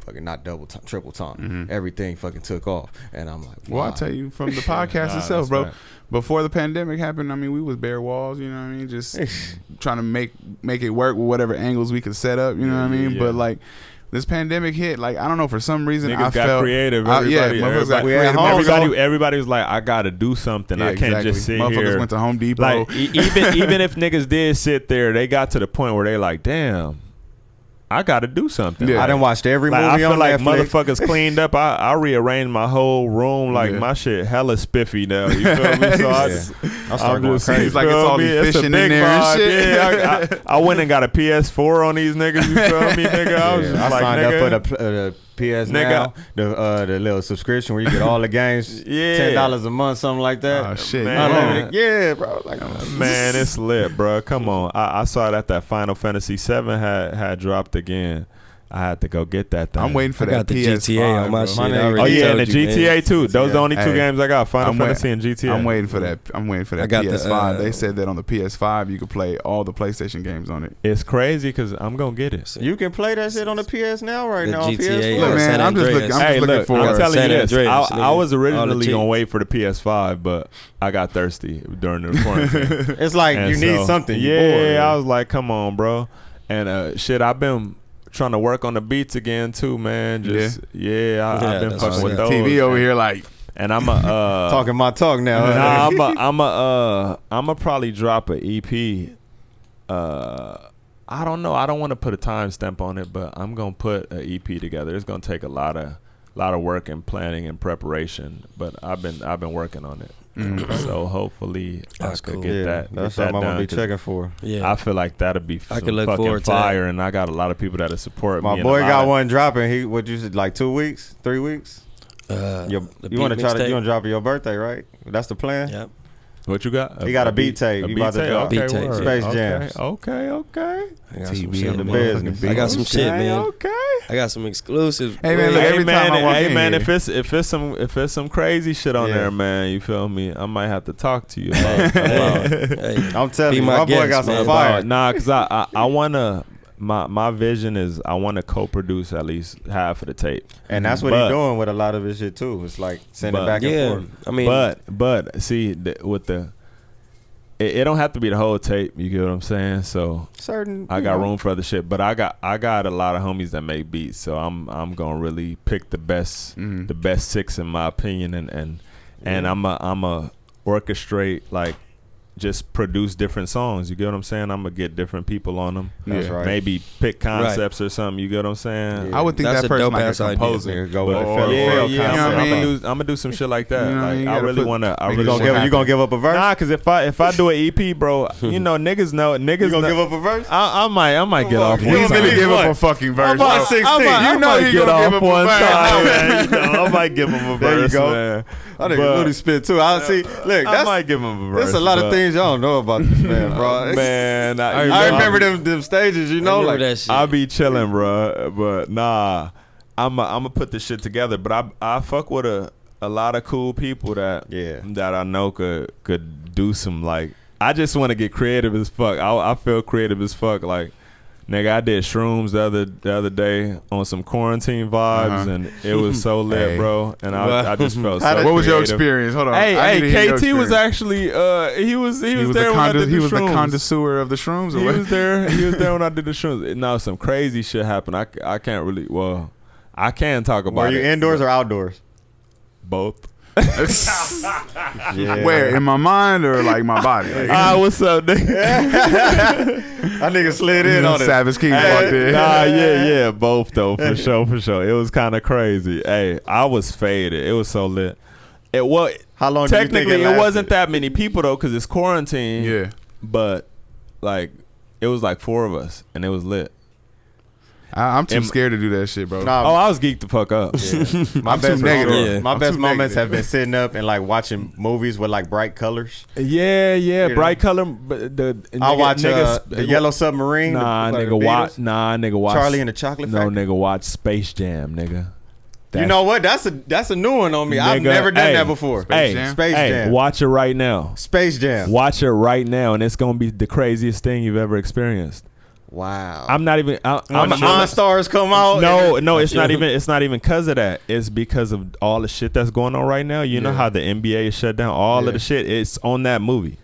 fucking not double time, triple time. Mm-hmm. Everything fucking took off. And I'm like, wow. Well, I'll tell you from the podcast itself, bro. Right. Before the pandemic happened, I mean, we was bare walls, you know what I mean? Just trying to make it work with whatever angles we could set up, you know what I mean? Yeah. But like, this pandemic hit, like, I don't know, for some reason Niggas I felt creative. Everybody was like, I gotta do something. I can't just sit Motherfuckers here. Went to Home Depot. Like, even if niggas did sit there, they got to the point where they like, damn, I gotta do something. Yeah. I done watched every movie I feel on like Netflix. motherfuckers cleaned up. I rearranged my whole room. Like, my shit hella spiffy now. You feel me? So I started going crazy. It's like it's all efficient in there and shit. Yeah, I went and got a PS4 on these niggas. You feel me, nigga? I was just I like, signed nigga, up for the PS nigga. Now, the little subscription where you get all the games, $10 a month, something like that. Oh shit, man. Yeah, bro. Like, man, it's lit, bro. Come on, I saw that Final Fantasy 7 had dropped again. I had to go get that thing. I'm waiting for that the PS5, GTA on my shit. Oh yeah, and the GTA too. Those are the only two games I got: Final Fantasy and GTA. I'm waiting for that. I got PS5. They said that on the PS5 you could play all the PlayStation games on it. It's crazy because I'm gonna get it. You can play that shit on the PS now, right now. GTA. PS4. Look, man, I'm just looking for. I'm telling you this. I was originally gonna wait for the PS5, but I got thirsty during the quarantine. It's like you need something. Yeah, I was like, come on, bro. And shit, I've been trying to work on the beats again too, man. I've been fucking with those. TV over here, like, and I'm a talking my talk now. I'm a probably drop an EP. I don't know. I don't want to put a timestamp on it, but I'm gonna put an EP together. It's gonna take a lot of work and planning and preparation, but I've been working on it. So hopefully I could get that. That's something I'm gonna be checking for. Yeah, I feel like that'll be fucking fire, and I got a lot of people that'll support me. My boy got one dropping. What you said, like 2 weeks, 3 weeks? You want to drop it your birthday, right? That's the plan. Yep. What you got? He got a beat tape. You about to drop beat tape. Space Jams. Okay. I got some shit, the business. I got some shit, man. Okay. I got some exclusives. Hey man, look, every time I walk in man, here. if it's some crazy shit on there, man, you feel me? I might have to talk to you about it. I'm telling you, my boy got some fire. Nah, cause I wanna. My vision is I want to co-produce at least half of the tape, and that's what he's doing with a lot of his shit too. It's like sending back and forth. I mean, but see, it don't have to be the whole tape. You get what I'm saying? So I got room for other shit, but I got a lot of homies that make beats, so I'm gonna really pick the best 6 in my opinion, and I'm a orchestrate, like, just produce different songs. You get what I'm saying? I'm gonna get different people on them. That's right. Maybe pick concepts or something. You get what I'm saying? I would think that's that person like a idea. composer. Go with I'm gonna do some shit like that. I really wanna. You gonna give up a verse? Nah, cause if I do an EP, bro, you know niggas. You gonna give up a verse? I might get off. You one gonna time. give up a fucking verse? I'm about 16. You know you get gonna off give up one a verse. time, man. You know, I might give him a verse. There you go. Man. I think Looney spit too. I see. Look, I might give him a verse. There's a lot of things y'all don't know about this man, bro. Man, I remember them stages. You know, like that shit. I be chilling, bro. But nah, I'ma put this shit together. But I fuck with a lot of cool people that I know could do some, like. I just want to get creative as fuck. I feel creative as fuck, like. Nigga, I did shrooms the other day on some quarantine vibes, and it was so lit, bro. And I just felt so. What was your creative. experience? Hold on. Hey, KT was actually he was there when I did the shrooms. He was the connoisseur of the shrooms. He was there. He was there when I did the shrooms. Now some crazy shit happened. I can't really. Well, I can talk about it. Were you indoors or outdoors? Both. Where, in my mind or like my body? Like, what's up, nigga? That nigga slid in on it. Savage King walked in. Nah, yeah, both though, for sure. It was kind of crazy. Hey, I was faded. It was so lit. It was. How long? Technically, it wasn't that many people though, because it's quarantine. Yeah. But like, it was like 4 of us, and it was lit. I'm too scared to do that shit, bro. Nah, I was geeked the fuck up. Yeah. My best moments have been sitting up and like watching movies with like bright colors. Yeah, bright color. But I watch the Yellow Submarine. Nigga, watch Charlie and the Chocolate Factory. Nigga, watch Space Jam, nigga. You know what? That's a new one on me. I've never done that before. Space Jam. Watch it right now. Space Jam. Watch it right now, and it's gonna be the craziest thing you've ever experienced. Wow. I'm not even. When the Monstars come out. No, it's not even. It's not even because of that. It's because of all the shit that's going on right now. You know how the NBA is shut down. All of the shit. It's on that movie.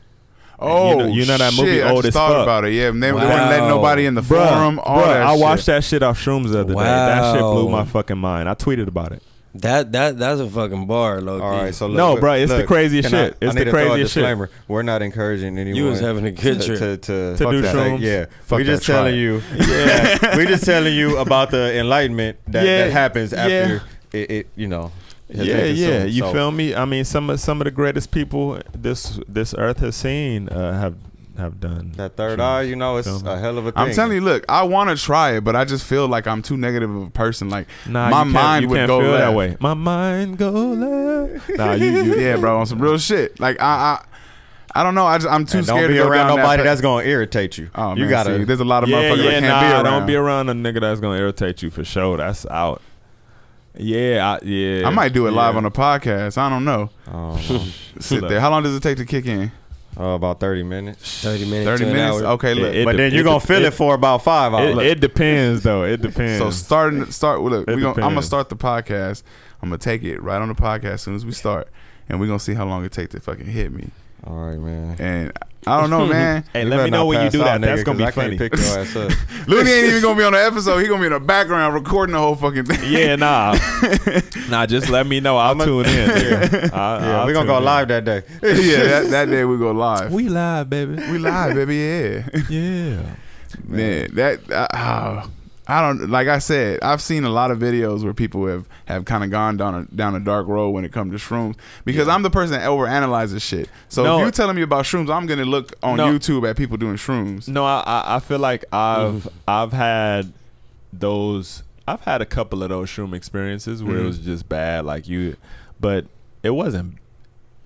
Oh, you know that movie I old just as thought fuck. about it. Yeah, they weren't letting nobody in the forum. I watched that shit off shrooms the other day. That shit blew my fucking mind. I tweeted about it. That's a fucking bar, low key. All right, so no, bro, it's the craziest shit. It's the craziest shit. We're not encouraging anyone. You was having a good trip to do shrooms. Yeah, we just telling you. Yeah, we just telling you about the enlightenment that happens after it. You know. Yeah. You feel me? I mean, some of the greatest people this earth has seen have done that third eye. You know, it's a hell of a thing. I'm telling you, look, I want to try it, but I just feel like I'm too negative of a person. Like my mind would go left. that way. My mind go left. Nah, you yeah, bro, on some real shit. Like I don't know. I'm too scared to be go around down nobody that that's gonna irritate you. Oh, you man, gotta. See, there's a lot of motherfuckers that can't be around. Don't be around a nigga that's gonna irritate you for sure. That's out. Yeah. I might do it live on a podcast. I don't know. Sit there. How long does it take to kick in? About 30 minutes. 30 minutes. 30 minutes. Okay, look. But then you're gonna feel it for about 5 hours. It depends though. It depends. So start. Look, I'm gonna start the podcast. I'm gonna take it right on the podcast as soon as we start, and we're gonna see how long it takes to fucking hit me. All right, man. And I don't know, man. Hey, let me know when you do that. That's gonna be funny. Pick your ass up. Looney ain't even gonna be on the episode. He gonna be in the background recording the whole fucking thing. Yeah, nah. Just let me know. I'll tune in. We're gonna go live that day. Yeah, that day we go live. We live, baby. We live, baby. Yeah. Yeah. Man, I don't, like I said, I've seen a lot of videos where people have kind of gone down a dark road when it comes to shrooms, because I'm the person that overanalyzes shit. So if you're telling me about shrooms, I'm gonna look on YouTube at people doing shrooms. No, I feel like I've had a couple of those shroom experiences where it was just bad, but it wasn't.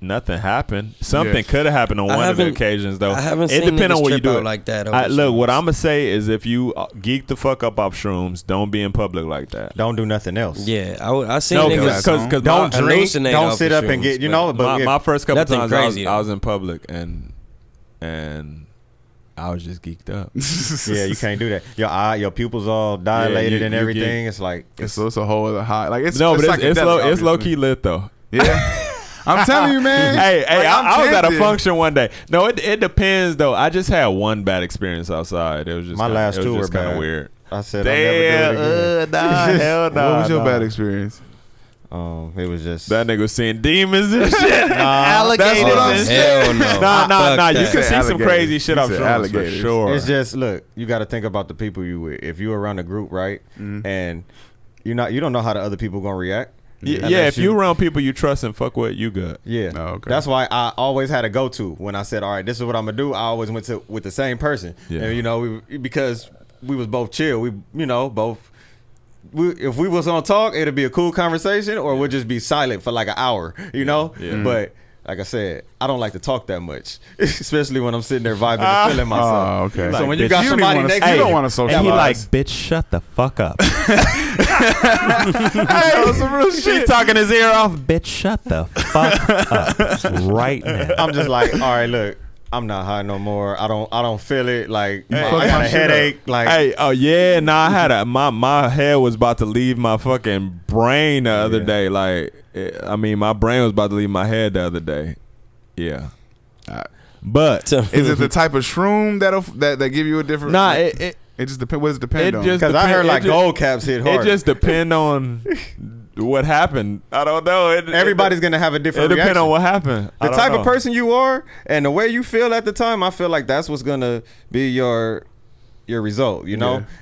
Nothing happened. Something could have happened on one of the occasions, though. I haven't seen depends on what you do like that. Look, what I'm gonna say is, if you geek the fuck up off shrooms, don't be in public like that. Don't do nothing else. Yeah, I seen niggas because don't drink, don't sit up and get But my first couple times crazy, I was in public and I was just geeked up. Yeah, you can't do that. Your pupils all dilated and everything. It's like it's a whole other high. Like it's low key lit though. Yeah. I'm telling you, man. Hey, I was at a function one day. No, it depends though. I just had one bad experience outside. It was just my last two were kind of weird. I said, damn, I'll never do it again. Hell nah. What was your bad experience? It was just that nigga was seeing demons and shit. Alligators and hell no. Nah. You can see some crazy shit off shrooms for sure. It's just, look, you got to think about the people you with. If you around a group, right, and you don't know how the other people gonna react. Yeah, if you around people you trust and fuck with, you good. Yeah. Oh, okay. That's why I always had a go-to when I said, all right, this is what I'm going to do. I always went with the same person. Yeah. And, because we was both chill. If we was on talk, it'd be a cool conversation, or we'd just be silent for like an hour, Yeah. But like I said, I don't like to talk that much, especially when I'm sitting there vibing and feeling myself. Oh, okay. So when you got somebody next to you, don't want to socialize. And he like, bitch, shut the fuck up. Hey, some real shit. She talking his ear off. Bitch, shut the fuck up right now. I'm just like, all right, look, I'm not high no more. I don't feel it. Like I got a headache. Like, hey, oh yeah, I had my head was about to leave my fucking brain the other day. Like, my brain was about to leave my head the other day. Yeah. But is it the type of shroom that give you a different? Nah, it just depends. What does it depend on? Because I heard like gold caps hit hard. It just depend on what happened. I don't know. Everybody's gonna have a different reaction. It depends on what happened. The type of person you are and the way you feel at the time, I feel like that's what's gonna be your result.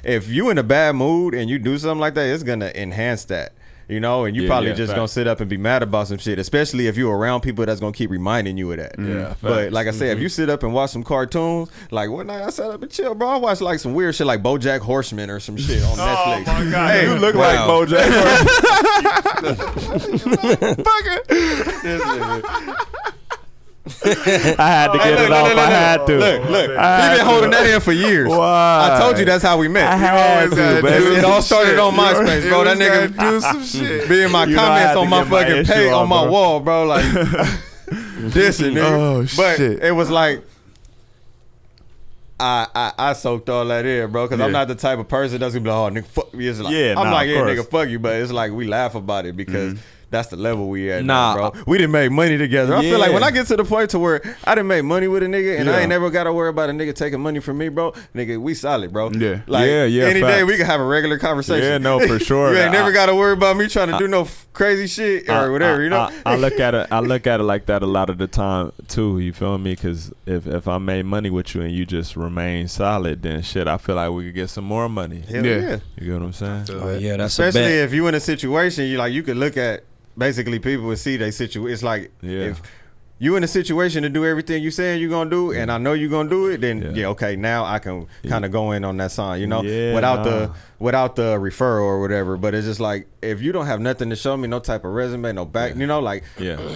If you in a bad mood and you do something like that, it's gonna enhance that. And you probably just gonna sit up and be mad about some shit, especially if you're around people that's gonna keep reminding you of that. Yeah, but like I said, if you sit up and watch some cartoons, like one night I sat up and chill, bro. I watched like some weird shit like BoJack Horseman or some shit on Netflix. Oh my god, hey, you look like BoJack Horseman. I had to get it off. I had to. Look, he been holding that in for years. Why? I told you that's how we met. I had to, baby. It all started on MySpace, bro. That nigga do some shit. be in my comments on my fucking page on my wall, bro. Like this and nigga. But it was like I soaked all that in, bro, because I'm not the type of person that's gonna be like, oh, nigga, fuck me. It's like, I'm like, yeah, nigga, fuck you, but it's like we laugh about it because that's the level we at now, bro. We didn't make money together. I feel like when I get to the point to where I didn't make money with a nigga and I ain't never got to worry about a nigga taking money from me, bro, nigga, we solid, bro. Yeah. Like, any day we can have a regular conversation. Yeah, no, for sure. You ain't never got to worry about me trying to do no crazy shit or whatever, you know? I look at it like that a lot of the time, too, you feel me? Because if I made money with you and you just remain solid, then shit, I feel like we could get some more money. Hell yeah. You get what I'm saying? Oh, yeah, that's especially a bet. if you in a situation, you could look at, basically people would see they situation. It's like if you in a situation to do everything you saying you're gonna do, and I know you're gonna do it, then okay, now I can kind of go in on that sign, you know, without the referral or whatever. But it's just like if you don't have nothing to show me, no type of resume, no back, you know, like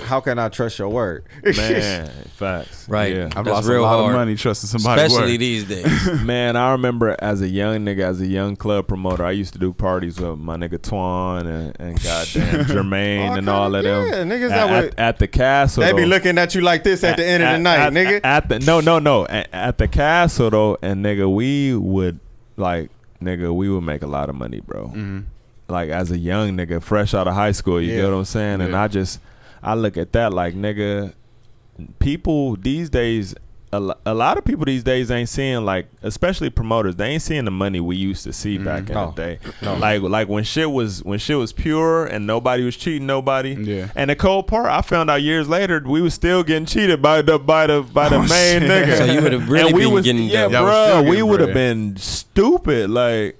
how can I trust your word? Man, facts. Right. Yeah. I've lost a lot of money trusting somebody. Especially these days. Man, I remember as a young nigga, as a young club promoter, I used to do parties with my nigga Twan and goddamn Jermaine and all of them. Yeah, niggas at the castle. They be looking at you like this at the end of the night, nigga. At the castle though, and nigga, we would make a lot of money, bro. Mm-hmm. Like as a young nigga, fresh out of high school, you get what I'm saying? And I look at that like, nigga, people these days, a lot of people these days ain't seeing, like, especially promoters, they ain't seeing the money we used to see back in the day. No. Like when shit was pure and nobody was cheating nobody. Yeah. And the cold part, I found out years later, we was still getting cheated by the main nigga. So you would have really been getting bro, we would have been stupid, like.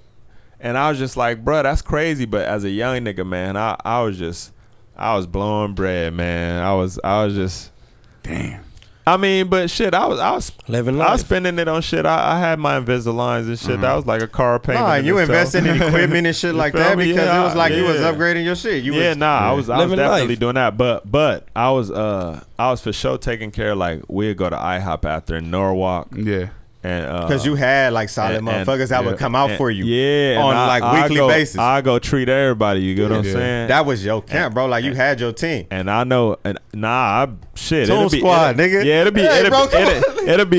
And I was just like, bro, that's crazy. But as a young nigga, man, I was blowing bread, man. I was just, damn. I mean, but shit, I was living life. I was spending it on shit. I had my Invisaligns and shit. That was like a car payment. Nah, you invested in equipment and shit like that because it was like you was upgrading your shit. I was definitely doing that. But I was for sure taking care of, like, we'd go to IHOP after in Norwalk. Yeah. And because you had like solid motherfuckers that would come out for you, on weekly basis. I go treat everybody. You get what I'm saying? That was your camp, bro. Like you had your team. And I know, shit. Toon Squad, nigga. Yeah, it'll be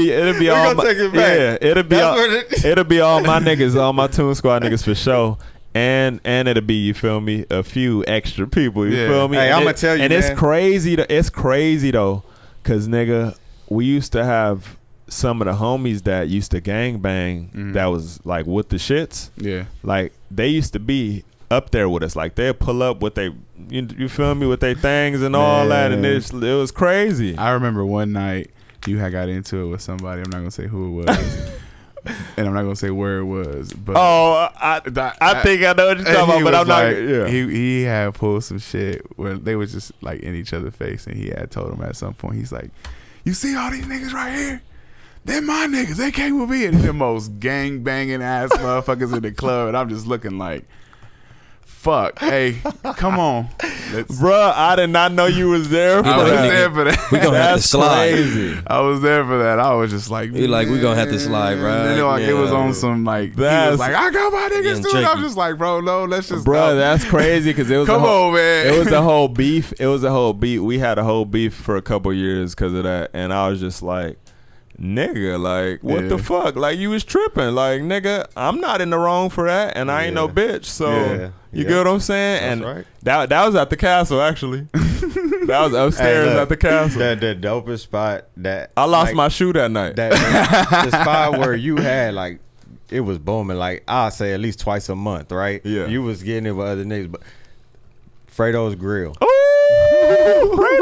all. It'll be all my niggas, all my Toon Squad niggas for sure. And it'll be, you feel me, a few extra people. You feel me? Hey, I'm gonna tell you, and it's crazy. It's crazy though, cause nigga, we used to have some of the homies that used to gangbang that was like with the shits. Yeah. Like they used to be up there with us. Like they'd pull up with you feel me, with their things and all that, and it was crazy. I remember one night you had got into it with somebody. I'm not gonna say who it was. And I'm not gonna say where it was, but I think I know what you're talking about, but I'm not. Yeah. He had pulled some shit where they was just like in each other's face, and he had told him at some point, he's like, "You see all these niggas right here? They're my niggas. They came with me." And the most gang banging ass motherfuckers in the club, and I'm just looking like, fuck, hey, come on. Bruh, I did not know you was there for that. I was there for that. We gonna have to slide. Crazy. I was there for that. I was just like, we gonna have to slide, right? It was on some like, he was like, I got my niggas too. I'm just like, bro, no, let's just go. That's crazy because it was come on, man. It was a whole beef. We had a whole beef for a couple years because of that, and I was just like, nigga, like, what the fuck? Like, you was tripping. Like, nigga, I'm not in the wrong for that, and I ain't no bitch. So you get what I'm saying? That's and right. that was at the castle, actually. That was upstairs at the castle. The dopest spot that I lost my shoe that night. The spot where you had like it was booming. Like I'll say at least twice a month, right? Yeah. You was getting it with other niggas, but Fredo's Grill.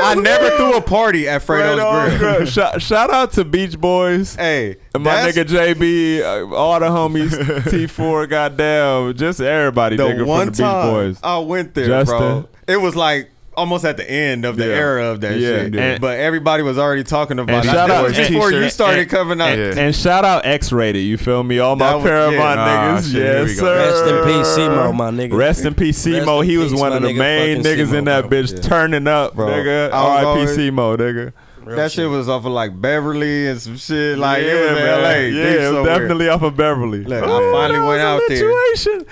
I never threw a party at Fredo's Grill. Shout out to Beach Boys. Hey, and my nigga JB, all the homies, T4, goddamn, just everybody. The nigga one from the time Beach Boys. I went there, Justin. bro. It was like almost at the end of the era of that shit. But everybody was already talking about it before you started coming out. And shout out X-Rated, you feel me? All my Paramount niggas. Yes, sir. Rest in peace, Simo, my nigga. Rest in peace, Simo. He was one of the main niggas in that bitch turning up, nigga. R.I.P. Simo, nigga. That shit was off of like Beverly and some shit. Like it was in man. LA. Yeah, it was definitely off of Beverly. Look, I finally went out there. Situation.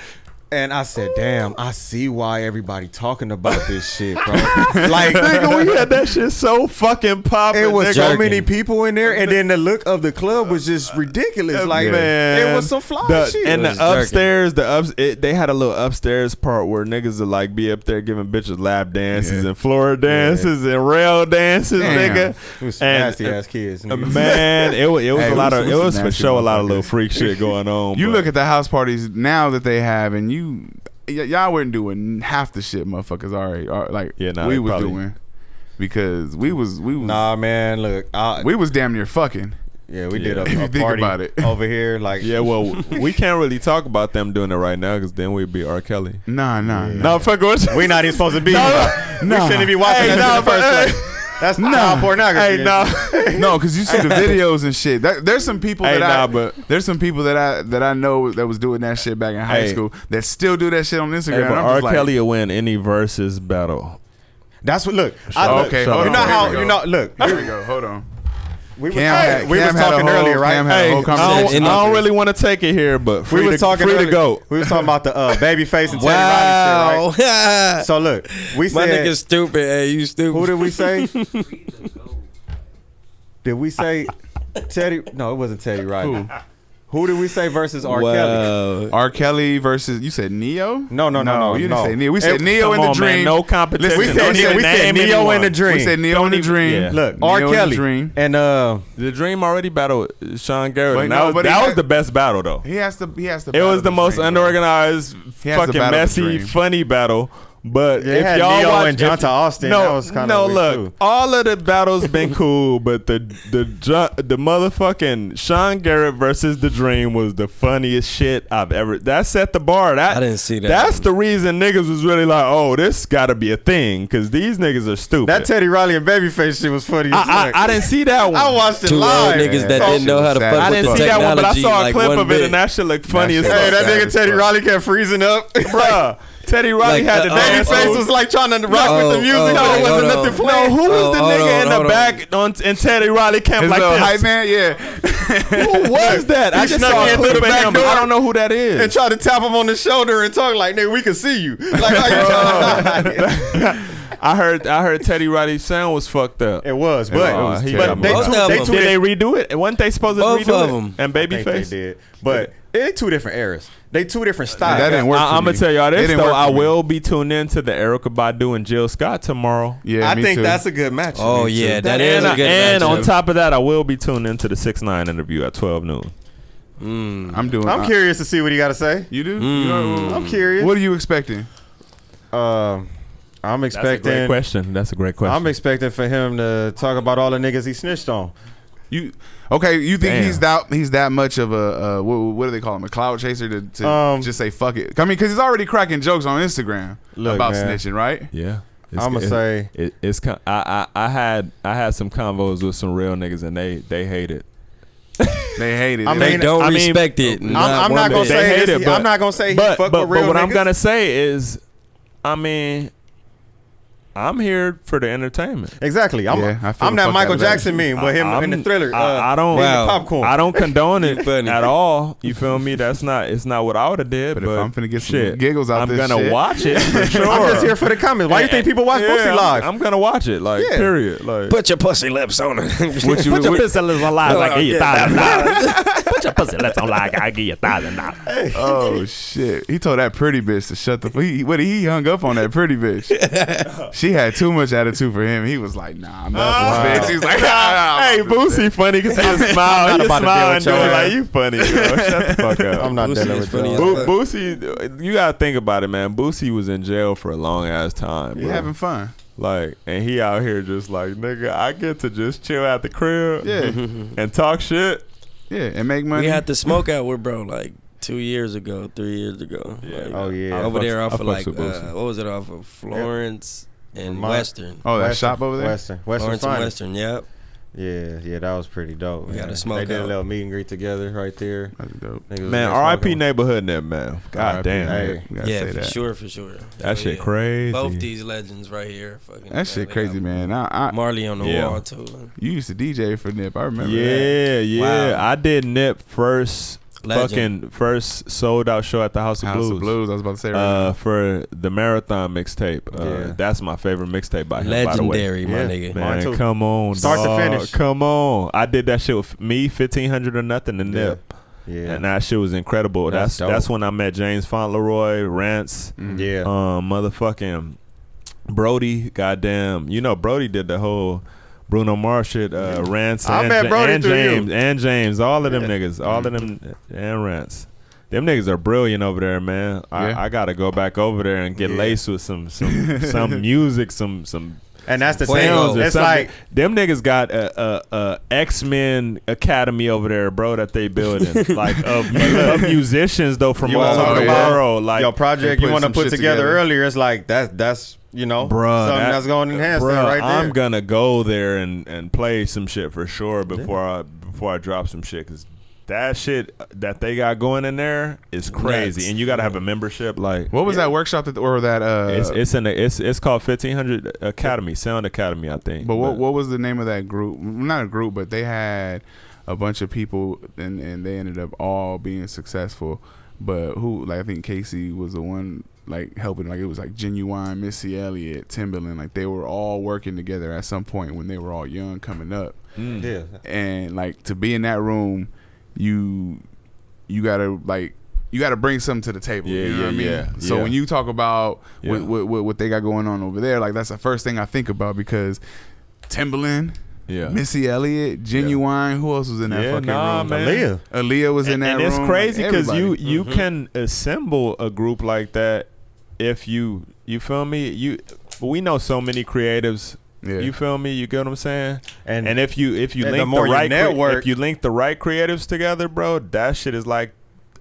And I said, damn, I see why everybody talking about this shit, bro. Like, Nigga, we had that shit so fucking popping. it was nigga. so many people in there, and then the look of the club was just ridiculous. Like, man, it was some fly shit. And It was the upstairs, they had a little upstairs part where niggas would like be up there giving bitches lap dances and floor dances and rail dances, nigga. It was some nasty ass kids. Man, it was Hey, a lot of, it it was was some for nasty sure a lot of little motherfuckers. freak shit going on. You but- look at the house parties now that they have, and y'all weren't doing half the shit motherfuckers already we was probably- doing, because we was Nah, man, look, we was damn near fucking. yeah, we did If you a think party about it. over here. Like, Yeah, well, we can't really talk about them doing it right now because then we'd be R. Kelly. Nah. No, fuck what? we not even supposed to be here. We shouldn't be watching Hey, that nah, in the first place. That's child pornography. Hey, no. No, because you see the videos and shit. There's some people Hey, that there's some people that I know that was doing that shit back in high Hey. school that still do that shit on Instagram. Hey, but I'm R. just like, Kelly will win any versus battle. That's what. Look, Okay, Shut hold up. you know on. how Here we you go. know. Look, Here we go. Hold on. we was Cam we was had a talking whole- earlier, right? Cam had a Hey, whole I conversation. don't really want to take it here, but free, We was talking free to earlier. go. We was talking about the Babyface and Teddy Wow. Riley shit, right? So look, we My said, nigga's stupid. Hey, you stupid. who did we say? Did we say Teddy? No, it wasn't Teddy Riley. Who did we say versus R. Kelly? Wow. R. Kelly versus, you said Neo? No, You didn't say Neo. We said Hey, Neo in Come the on, Dream. man, no competition. We said Don't even Neo name in anyone. the Dream. We said Neo in the Dream. yeah. Look, Neo R. in the Kelly Dream. and The Dream already battled Sean Garrett. Wait, and no, that but was he- the best battle though. He has to. It battle was the most Dream, bro. unorganized, He has to fucking battle the messy, Dream. funny battle. But They if had y'all Neo watch, and Jonta Austin. no, That was kinda no, weak, look, too. all of the battles been cool, but the motherfucking Sean Garrett versus the Dream was the funniest shit I've ever. That set the bar. I didn't see that. That's the reason niggas was really like, oh, this got to be a thing because these niggas are stupid. that Teddy Riley and Babyface shit was funny. As fuck. I didn't see that one. I watched it Two old live. niggas that That didn't know how to shit was fuck sad. with I the didn't see that one, but I technology saw a like clip one of it, bit. and that shit looked funny That as shit fuck. Hey, that Sad nigga as Teddy fuck. Riley kept freezing up. Bruh, Teddy Riley Like, had the dance. Babyface was like trying to rock with the music, oh, but it hold wasn't on. nothing No, playing. who was the hold nigga on, in the hold on. back and Teddy Riley kept His like little this? hype man, yeah. Who was that? I He just snuck saw a in through clip the of back him. door I don't know who that And is. tried to tap him on the shoulder and talk like, nigga, we can see you. Like, how you trying to I heard Teddy Riley's sound was fucked up. It was, but, was but terrible. they Both two, of they them. two Did they redo it? Weren't they supposed to Both redo of it? them. And I think they Babyface? did. But they two different eras. They two different styles. That didn't work. I'm gonna tell y'all It this didn't though. work I for me. will be tuned into the Erykah Badu and Jill Scott tomorrow. Yeah, I me think too. that's a good match. Oh Me too. yeah, that is a good And on matchup. top of that, I will be tuned into the 6ix9ine interview at 12 noon. I'm doing. I'm curious to see what he got to say. You do? You know, I'm curious. What are you expecting? I'm That's a great expecting. question. That's a great question. I'm expecting for him to talk about all the niggas he snitched on. You okay? You think Damn. he's that much of a what do they call him, a cloud chaser to just say fuck it? I mean, because he's already cracking jokes on Instagram Look, about man. snitching, right? Yeah. I'ma say- I had some convos with some real niggas and they hate it. They hate it. I They mean, don't I mean, respect it. I'm not one gonna bit. They say hate this, it, but- I'm not gonna say he But fuck but with real what I'm niggas. gonna say is, I mean, I'm here for the entertainment. Exactly. I'm Yeah, I feel the that fuck Michael out of that. Jackson meme with him in the Thriller. I don't. Wow. Popcorn. I don't condone it funny. at all. You feel me? It's not what I would have did. But But, if I'm finna get some shit, giggles out I'm this gonna shit. watch it for sure. I'm just here for the comments. Why you think people watch Boosie live? I'm gonna watch it. Like Yeah. period. Like Put your pussy lips on it. What you, put your what- pussy lips on live. I give you yeah. $1,000. Put your pussy lips on live. I give you $1,000. Oh shit! He told that pretty bitch to shut the. He hung up on that pretty bitch. She had too much attitude for him. He was like, "Nah, I'm not this bitch." He's like, Hey, Boosie funny because he just smile. I'm He not just about to smile deal and with do your it ass. like you funny. Bro. Shut the fuck up. I'm not Boosie dealing is with funny y'all. as fuck. Boosie, you gotta think about it, man. Boosie was in jail for a long ass time, He bro. having fun. Like, and he out here just like, nigga, I get to just chill at the crib, Yeah, and talk shit. yeah, and make money. We had to smoke out with bro like 2 years ago, 3 years ago. Yeah. Like, Oh, yeah. over there off I of fucks like with Boosie. what was it off of Florence and Vermont. Western. Oh, that shop over there. Western's Florence and fine. Western, yep. Yeah, that was pretty dope. We Man. got to smoke They did a out. little meet and greet together right there. That's dope. Niggas was Man, there R.I.P. smoking. Neighborhood Nip, man. God R.I.P. damn. Hey. We gotta Yeah, say for that. sure, for sure. That shit crazy. Both these legends right here. Fucking That shit they crazy, got man. Marley on the Yeah. wall, too. You used to DJ for Nip. I remember that. Yeah. Wow. I did Nip first. Legend. First sold out show at the House of House Blues. of Blues. I was about to say right now. For the Marathon mixtape. Yeah. That's my favorite mixtape by him, by the way. Legendary, my Yeah. nigga. Mine Man, too. come on, Start to dog. finish. Come on. I did that shit with me, 1500 or nothing, and Nip. Yeah. And that shit was incredible. That's That's dope. when I met James Fauntleroy, Rance, Yeah. motherfucking Brody. Goddamn, you know Brody did the whole Bruno Mars shit. Rance I and, met Brody and through James you. and James, all of them niggas, all of them and Rance. Them niggas are brilliant over there, man. Yeah. I gotta go back over there and get laced with some music, some. And that's the Fuego. thing. or It's something. like Them niggas got a X-Men Academy over there, bro, that they building. Like of musicians though from you all want to over talk the about world. Like your project they you put want to some put shit together together. earlier. It's like that's something bruh, that's going to enhance that right there. I'm gonna go there and play some shit for sure before I drop some shit, because that shit that they got going in there is crazy. Nuts. And you gotta have a membership. Like What was that workshop or that? it's called 1500 Academy, Sound Academy, I think. But what was the name of that group? Not a group, but they had a bunch of people, and they ended up all being successful. But who? Like I think Casey was the one like helping. Like it was like Genuine, Missy Elliott, Timbaland. Like they were all working together at some point when they were all young coming up. Yeah. And like to be in that room, you gotta bring something to the table. Yeah, you know what I mean? yeah, So yeah. when you talk about Yeah. what they got going on over there, like that's the first thing I think about, because Timbaland, yeah. Missy Elliott, Genuine, who else was in that Yeah, fucking nah, room? man. Aaliyah was in that and room. it's crazy like, because everybody. you can assemble a group like that if you feel me. We know so many creatives. Yeah. You feel me? You get what I'm saying? And if you and the link more the you right network- if you link the right creatives together, bro, that shit is like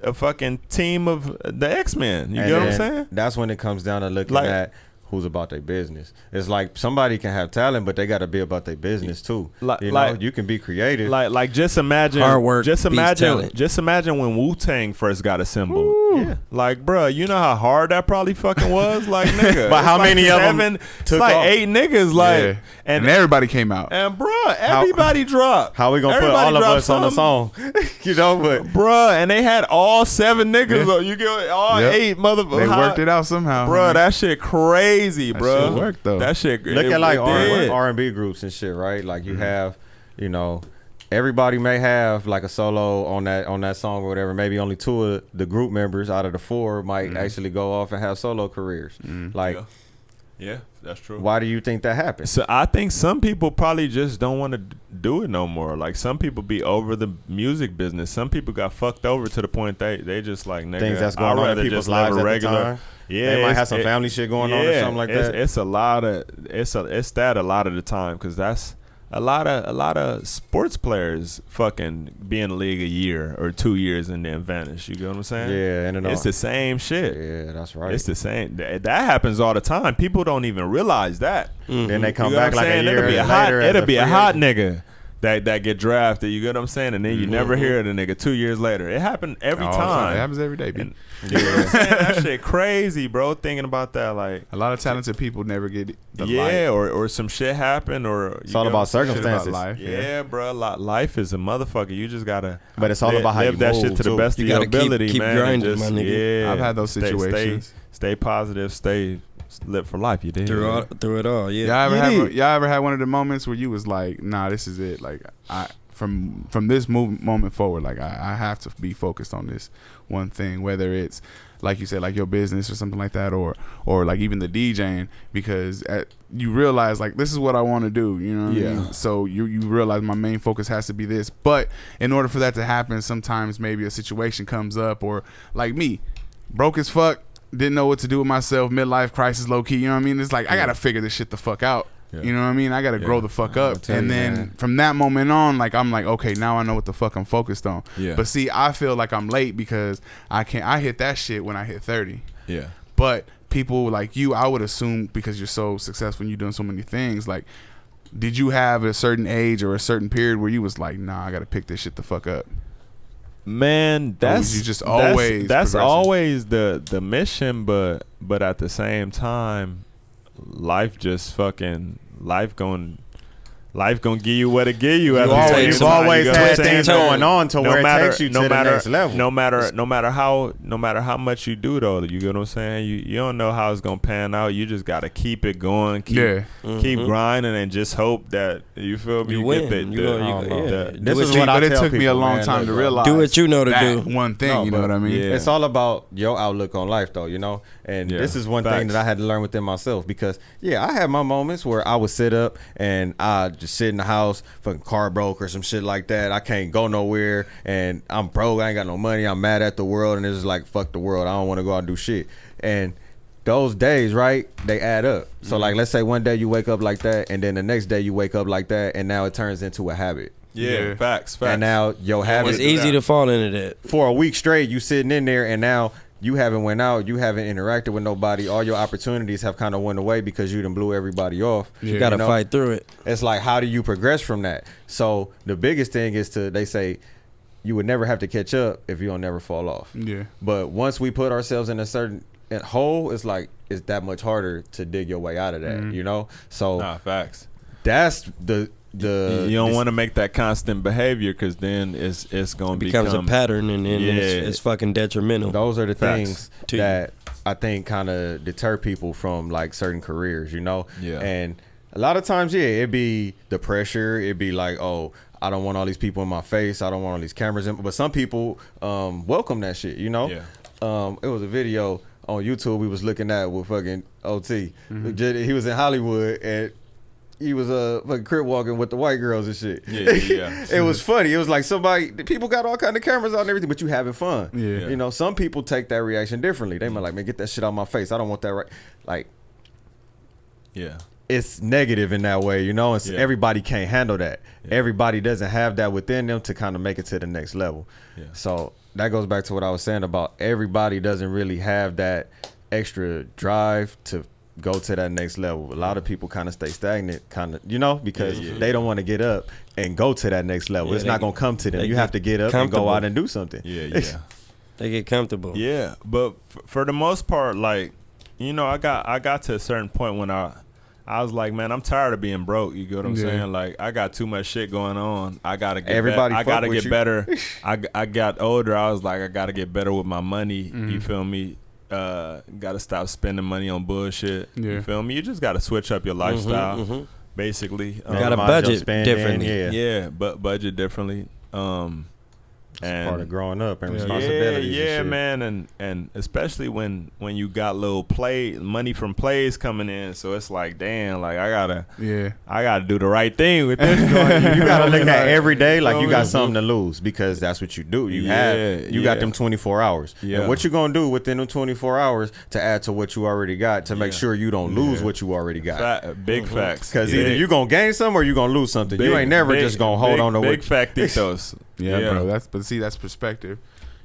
a fucking team of the X-Men. You and get what I'm then saying? That's when it comes down to looking Like- at who's about their business. It's like somebody can have talent, but they got to be about their business too. Like- you know, like- you can be creative. Like just imagine Hard work beats talent. Just imagine when Wu-Tang first got assembled. Yeah. Like, bruh, you know how hard that probably fucking was? Like, nigga. But it's how like many of 'em it's took like off? 8 niggas, like, Yeah. and everybody came out. and bruh, everybody dropped. How we gonna put Everybody all of dropped us on the something. song? You know, but Bruh, and they had all 7 niggas. Yeah. Though. You get all Yep. 8 motherfuckers. They worked it out somehow. Bruh, homie. that shit crazy, That bruh. shit worked, though. That shit. look it- at like it did. R&B groups and shit, right? Like you have, you know, everybody may have like a solo on that song or whatever. Maybe only 2 of the group members out of the 4 might actually go off and have solo careers. Like, Yeah, that's true. why do you think that happens? So I think some people probably just don't want to do it no more. Like some people be over the music business. Some people got fucked over to the point they just like, nigga, Things that's I'd going on in rather people's just live lives a at the regular. time. Yeah, They might have it's- some family shit going on or something like that. It's a lot of it's that a lot of the time, because that's a lot of sports players fucking be in the league a year or 2 years and then vanish. You get what I'm saying? Yeah, and it it's all- the same shit. Yeah, that's right. It's the same. That happens all the time. People don't even realize that. Then they come You know back what I'm like a saying? year It'll be a later. hot, as it'll be a free hot agent. nigga that get drafted. You get what I'm saying? And then you never hear the nigga 2 years later. It happened every All the time. It happens every day, B. And, you know what I'm saying? That shit crazy, bro. Thinking about that, like, A lot of talented people never get the yeah, light. or some shit happen, or It's all about Shit about circumstances. life. Yeah, bro. Life is a motherfucker. You just gotta. But it's all about how live you that move, shit to the too. best You of your gotta keep- ability, keep man. and grinding, just, my nigga. Yeah, I've had those situations. Stay positive. Stay live for life. You did. Through it all, yeah. Y'all ever had one of the moments where you was like, nah, this is it. Like from this moment forward, like I have to be focused on this one thing, whether it's like you said, like your business or something like that, or like even the DJing, because you realize like this is what I want to do, you know what I mean? So you realize my main focus has to be this, but in order for that to happen, sometimes maybe a situation comes up, or like me, broke as fuck, didn't know what to do with myself, midlife crisis, low key, you know what I mean? It's like I gotta figure this shit the fuck out. Yeah. You know what I mean? I gotta grow the fuck up, tell and you, then man. from that moment on, like I'm like, okay, now I know what the fuck I'm focused on. Yeah. But see, I feel like I'm late because I hit that shit when I hit 30. Yeah. But people like you, I would assume because you're so successful and you're doing so many things, like did you have a certain age or a certain period where you was like, nah, I got to pick this shit the fuck up? Man, that's you just always that's progressing? always the mission, but at the same time, life gonna give you what it give you. You've always had things going on to where it takes you to the next level. No matter how much you do though, you get what I'm saying. You don't know how it's gonna pan out. You just gotta keep it going. Keep grinding and just hope that you feel me. You win. This is what I tell people. But it took me a long time to realize. Do what you know to that do. one thing. You know what I mean? Yeah. It's all about your outlook on life, though, you know? And this is one thing that I had to learn within myself because, I had my moments where I would sit up and I just sit in the house, fucking car broke or some shit like that. I can't go nowhere and I'm broke. I ain't got no money. I'm mad at the world. And it's just like, fuck the world. I don't want to go out and do shit. And those days, right, they add up. So, like, let's say one day you wake up like that and then the next day you wake up like that and now it turns into a habit. Yeah, facts. And now your habit. It's easy to fall into that. For a week straight, you sitting in there and now you haven't went out, you haven't interacted with nobody. All your opportunities have kind of went away because you done blew everybody off. You got to fight through it. It's like, how do you progress from that? So the biggest thing is they say you would never have to catch up if you don't never fall off. Yeah. But once we put ourselves in a certain hole, it's like it's that much harder to dig your way out of that, you know? So facts. That's you don't want to make that constant behavior because then it's going to becomes a pattern and then it's fucking detrimental. Those are the things that I think kind of deter people from like certain careers, you know? Yeah. And a lot of times, it'd be the pressure. It'd be like, oh, I don't want all these people in my face. I don't want all these cameras in. But some people welcome that shit, you know? Yeah. It was a video on YouTube we was looking at with fucking OT. He was in Hollywood and he was fucking crib walking with the white girls and shit. Yeah. It was funny. It was like people got all kind of cameras out and everything, but you having fun. Yeah. You know, some people take that reaction differently. They might like, man, get that shit out of my face. I don't want that right. Like, it's negative in that way, you know, and everybody can't handle that. Yeah. Everybody doesn't have that within them to kind of make it to the next level. Yeah. So that goes back to what I was saying about everybody doesn't really have that extra drive to go to that next level. A lot of people kind of stay stagnant, you know, because they don't want to get up and go to that next level. It's not going to come to them. You have to get up and go out and do something. Yeah. They get comfortable. Yeah, but for the most part, like, you know, I got to a certain point when I was like, man, I'm tired of being broke. You get what I'm saying? Like, I got too much shit going on. I gotta get I gotta get better. I got older. I was like, I gotta get better with my money. You feel me? Gotta stop spending money on bullshit. You feel me? You just gotta switch up your lifestyle, basically. You gotta budget differently. Yeah, but budget differently. And part of growing up and responsibilities. Yeah, man, and especially when you got little money from plays coming in, so it's like, damn, like I gotta do the right thing with this. You gotta look at every day like you got something to lose because that's what you do. You got them 24 hours. Yeah. And what you gonna do within them 24 hours to add to what you already got to make sure you don't lose what you already got. Big facts. Because either you gonna gain some or you gonna lose something. You ain't never just gonna hold on to what. Big fact ethos. Yeah, bro. That's perspective.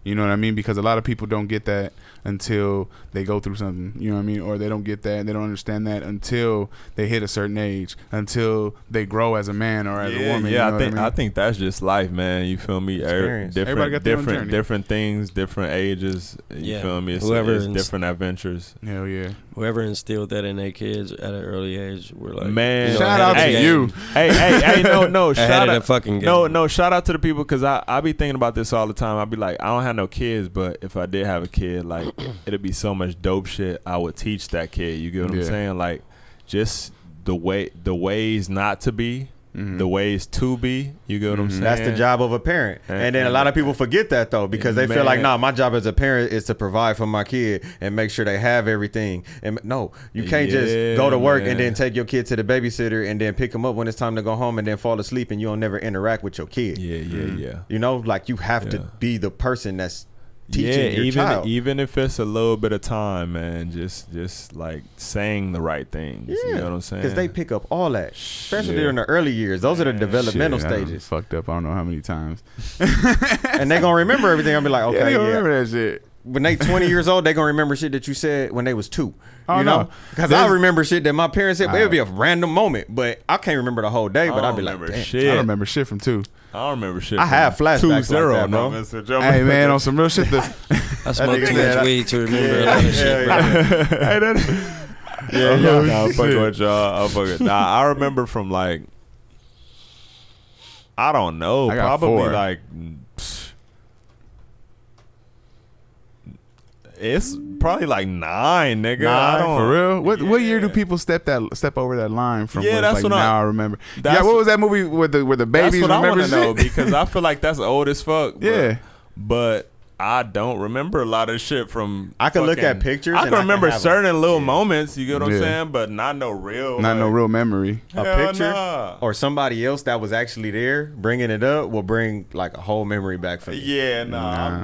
You know what I mean? Because a lot of people don't get that until they go through something. You know what I mean? Or they don't get that, they don't understand that until they hit a certain age, until they grow as a man or as a woman. Yeah, you know I think that's just life, man. You feel me? Different things, different ages. You feel me? It's different adventures. Hell yeah. Whoever instilled that in their kids at an early age, we're like, man. Shout out to you. Hey, no, shout out. Fucking game. No, shout out to the people because I be thinking about this all the time. I be like, I don't have no kids, but if I did have a kid, like it'd be so much dope shit I would teach that kid. You get what I'm saying? Like just the ways not to be. The ways to be, you get what I'm saying? That's the job of a parent. And then a lot of people forget that though, because they feel like, nah, my job as a parent is to provide for my kid and make sure they have everything. And no, you can't just go to work and then take your kid to the babysitter and then pick them up when it's time to go home and then fall asleep and you don't never interact with your kid. Yeah. You know, like you have to be the person that's teaching your child. Even if it's a little bit of time, man, just like saying the right things. You know what I'm saying? Because they pick up all that, especially during the early years. Those are the developmental stages. Fucked up. I don't know how many times. And they gonna remember everything. I'll be like, okay, remember that shit. when they 20 years old, they gonna remember shit that you said when they was 2. Oh, you no. know, because I remember shit that my parents said. But it would be a random moment, but I can't remember the whole day. But I'd be like, damn. I don't remember shit from 2. I don't remember shit. I have flashbacks 2-0, like that, bro. no. Hey man, on some real shit. I smoked too much weed to remember a lot of shit, bro. Hey, that. Yeah, I'm fucking with y'all. I'm fucking. Nah, I remember from like, I don't know, I got probably 4. like, it's probably like 9, nigga. I don't, For real? What year do people step over that line from? Yeah, where it's that's like, what now I remember. that's Yeah, what was that movie where the babies that's what I remember want to know shit? because I feel like that's old as fuck. Yeah. but I don't remember a lot of shit from. I can look fucking- at pictures I and can I remember can have certain little yeah. moments. You get what I'm Yeah. saying? But not no real. Not no like, real memory. A hell picture nah. or somebody else that was actually there bringing it up will bring like a whole memory back for me. Yeah, I'm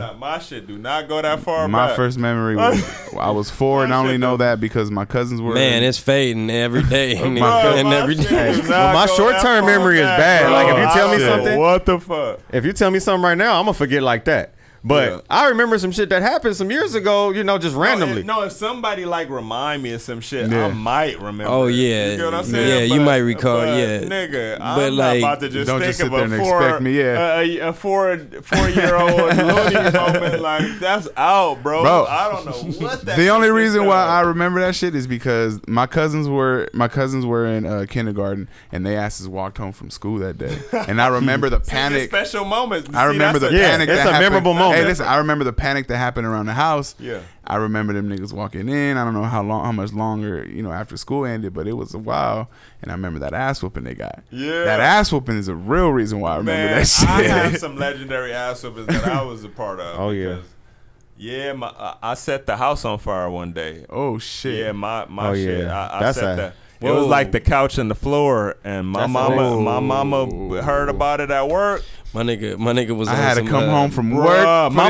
not. My shit do not go that far My back. first memory was I was 4, and I only know that because my cousins were. Man, it's fading every day. nigga, Bro, and my every shit day. do not Well, my go short-term that far memory is back, bad. bro. Like, if you tell me I don't know something- what the fuck? If you tell me something right now, I'm gonna forget like that. But Yeah. I remember some shit that happened some years ago, you know, just randomly. No, if somebody like remind me of some shit, Yeah. I might remember. Oh, it. yeah. You get what I'm saying? Yeah, you might recall, yeah. Nigga, But, I'm like, not about to just don't think just sit of there a and expect me, a 4-year-old Looney moment. Like, that's out, bro. Bro, I don't know what that The only shit reason is. why I remember that shit is because my cousins were in kindergarten, and they asses walked home from school that day, and I remember the See, panic. the special moments. I remember the Yeah, panic. it's that a happened. memorable moment. Hey, listen, I remember the panic that happened around the house. Yeah. I remember them niggas walking in. I don't know how much longer, after school ended, but it was a while. And I remember that ass whooping they got. Yeah. That ass whooping is a real reason why I remember Man, that shit. I have some legendary ass whoopings that I was a part of. Oh, yeah. because, yeah, I set the house on fire one day. Oh shit. Yeah, my Oh, shit. yeah. I That's set a- that. It was like the couch and the floor, and my That's a- mama heard about it at work. My nigga was. I on had to some, come home from Bruh, work. my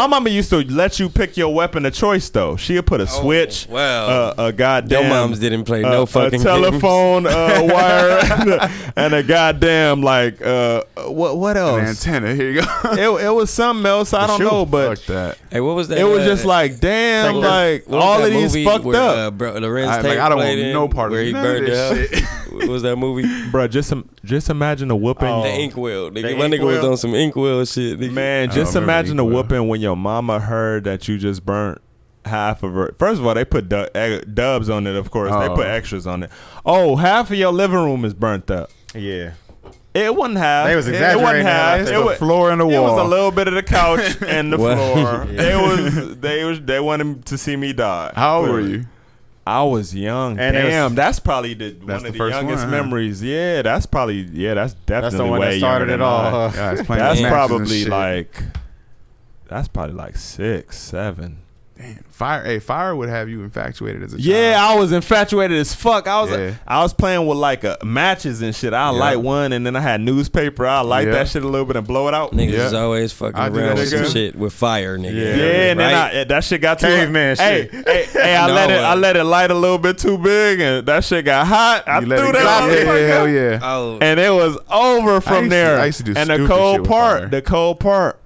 mama used to let you pick your weapon of choice though. She'd put a switch, wow. a goddamn. Your moms didn't play no fucking a telephone wire, and a goddamn like what else? An antenna. Here you go. It was something else. I don't know, but Fuck that. Hey, what was that? it was just like damn, like what was all that of these movie fucked where, up, Lorenz I Tate don't played want in, no part of where he none of burned this it up. What was that movie? bro. Just imagine a whooping. Oh. The Inkwell. Nigga, The my nigga was Inkwell? on some Inkwell shit. Nigga. Man, just remember imagine a Inkwell. whooping when your mama heard that you just burnt half of her. First of all, they put dubs on it, of course. They Oh. put extras on it. Oh, half of your living room is burnt up. Yeah. It wasn't half. They was It exaggerating wasn't that, I half. think. It The was floor and the It was wall. a little bit of the couch and the Wow. floor. Yeah. They wanted to see me die. How old were you? I was young. And it was- Damn, that's probably one That's of the the first youngest one, huh? memories. Yeah, that's definitely That's the one way that started younger it than all. mine. Guys playing That's with matches and probably shit. that's probably like 6, 7. Damn. Fire would have you infatuated as a child. Yeah, I was infatuated as fuck. I Yeah. was playing with like matches and shit. I Yeah. light one, and then I had newspaper. I light Yeah. that shit a little bit and blow it out. Niggas Yeah. is always fucking I do around that with some too. shit with fire, nigga. Yeah, and then Right? that shit got too Caveman hey, shit. Hey, I No, I let it light a little bit too big, and that shit got hot. I You threw let it that go. out. Yeah, hell yeah. Oh, And it was over from there. I used to do and the stupid cold shit with part, fire. the cold part,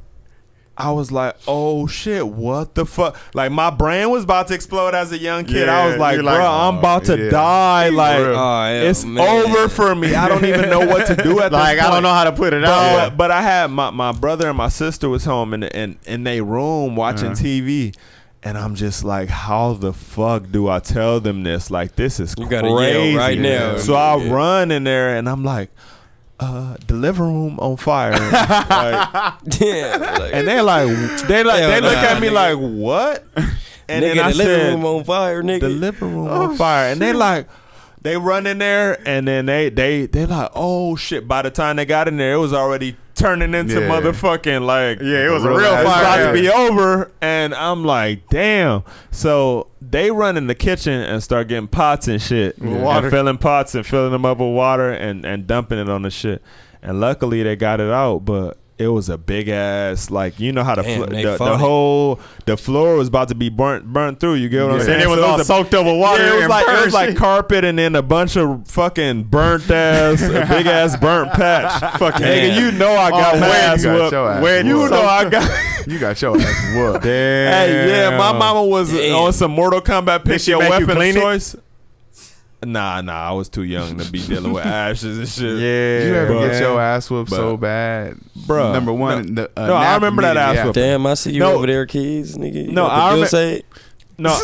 I was like, oh shit, what the fuck? Like my brain was about to explode as a young kid. I was Yeah, like, you're bro, like, I'm about to yeah. die. Like real. Oh, yeah, it's man. over for me. I don't even know what to do at this Like, point. I don't know how to put it out. But I had my brother and my sister was home in their room watching TV. And I'm just like, how the fuck do I tell them this? Like, this is You crazy. gotta yell right now. So I Yeah. run in there and I'm like, the living room on fire. Like, damn. Like, and they Hell look at me nah, like, what? And nigga, then I the living said, room on fire, nigga. the living room on fire. And they run in there and then they like, oh shit. By the time they got in there, it was already turning into Yeah. motherfucking like, Yeah, it was a real it's fire. about to Yeah. be over. And I'm like, damn. So they run in the kitchen and start getting pots and shit. Water. And filling pots and filling them up with water and dumping it on the shit. And luckily they got it out, but it was a big ass, like, you know how Damn, they the fought it. whole the floor was about to be burnt through. You get what I'm Yeah. saying? And it was all soaked up with water Yeah, it was and like burned shit. carpet and then a bunch of fucking burnt ass, a big ass burnt patch. Fucking Damn. nigga, you know I got Oh, my where you ass got whooped. your ass Where you whooped. know I got. You got your ass whooped. Hey, yeah, my mama was on some Mortal Kombat pick she your make you weapon clean of it? choice. Nah, I was too young to be dealing with ashes and shit. Yeah. You ever bro. get your ass whooped But- so bad, Bruh. Number one, No, I remember that ass whooping. Damn, I see you No. over there, kids, nigga. You No, got the I bill remember- say. No.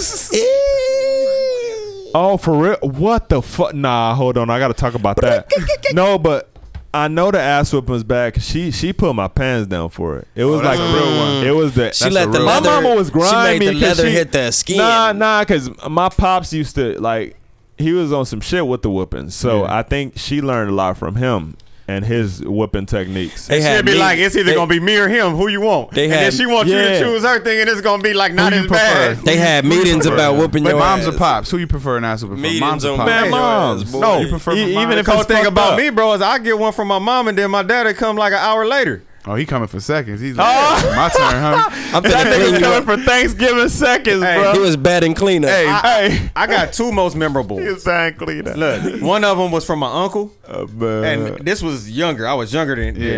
Oh, for real? What the fuck? Nah, hold on. I got to talk about that. No, but I know the ass whooping was bad 'cause she put my pants down for it. It was like that's a real one. It was the. She let the my leather. mama was grimy. She made the 'cause leather hit the skin. Nah, because my pops used to like. He was on some shit with the whooping, so Yeah. I think she learned a lot from him and his whooping techniques. They She'd had be me- like, it's either they- gonna be me or him. Who you want? They And had- then she wants you to Yeah. choose her thing, and it's gonna be like not Who as you prefer? bad. They had meetings about whooping But your moms ass. or pops? Who you prefer an ass whooping from? Meetings Moms or on pops? Man, whooping your moms. ass, boy. No, You prefer from even moms? if The cold it's thing fucked about up. me, bro, is I get one from my mom, and then my dad would come like an hour later. Oh, he coming for seconds. He's like, my turn, huh? I'm That finna clean nigga you coming up. for Thanksgiving seconds, Hey, bro. He was batting cleanup. Hey, I got two most memorable. he's saying clean that. Look, one of them was from my uncle, Man. and this was younger. I was younger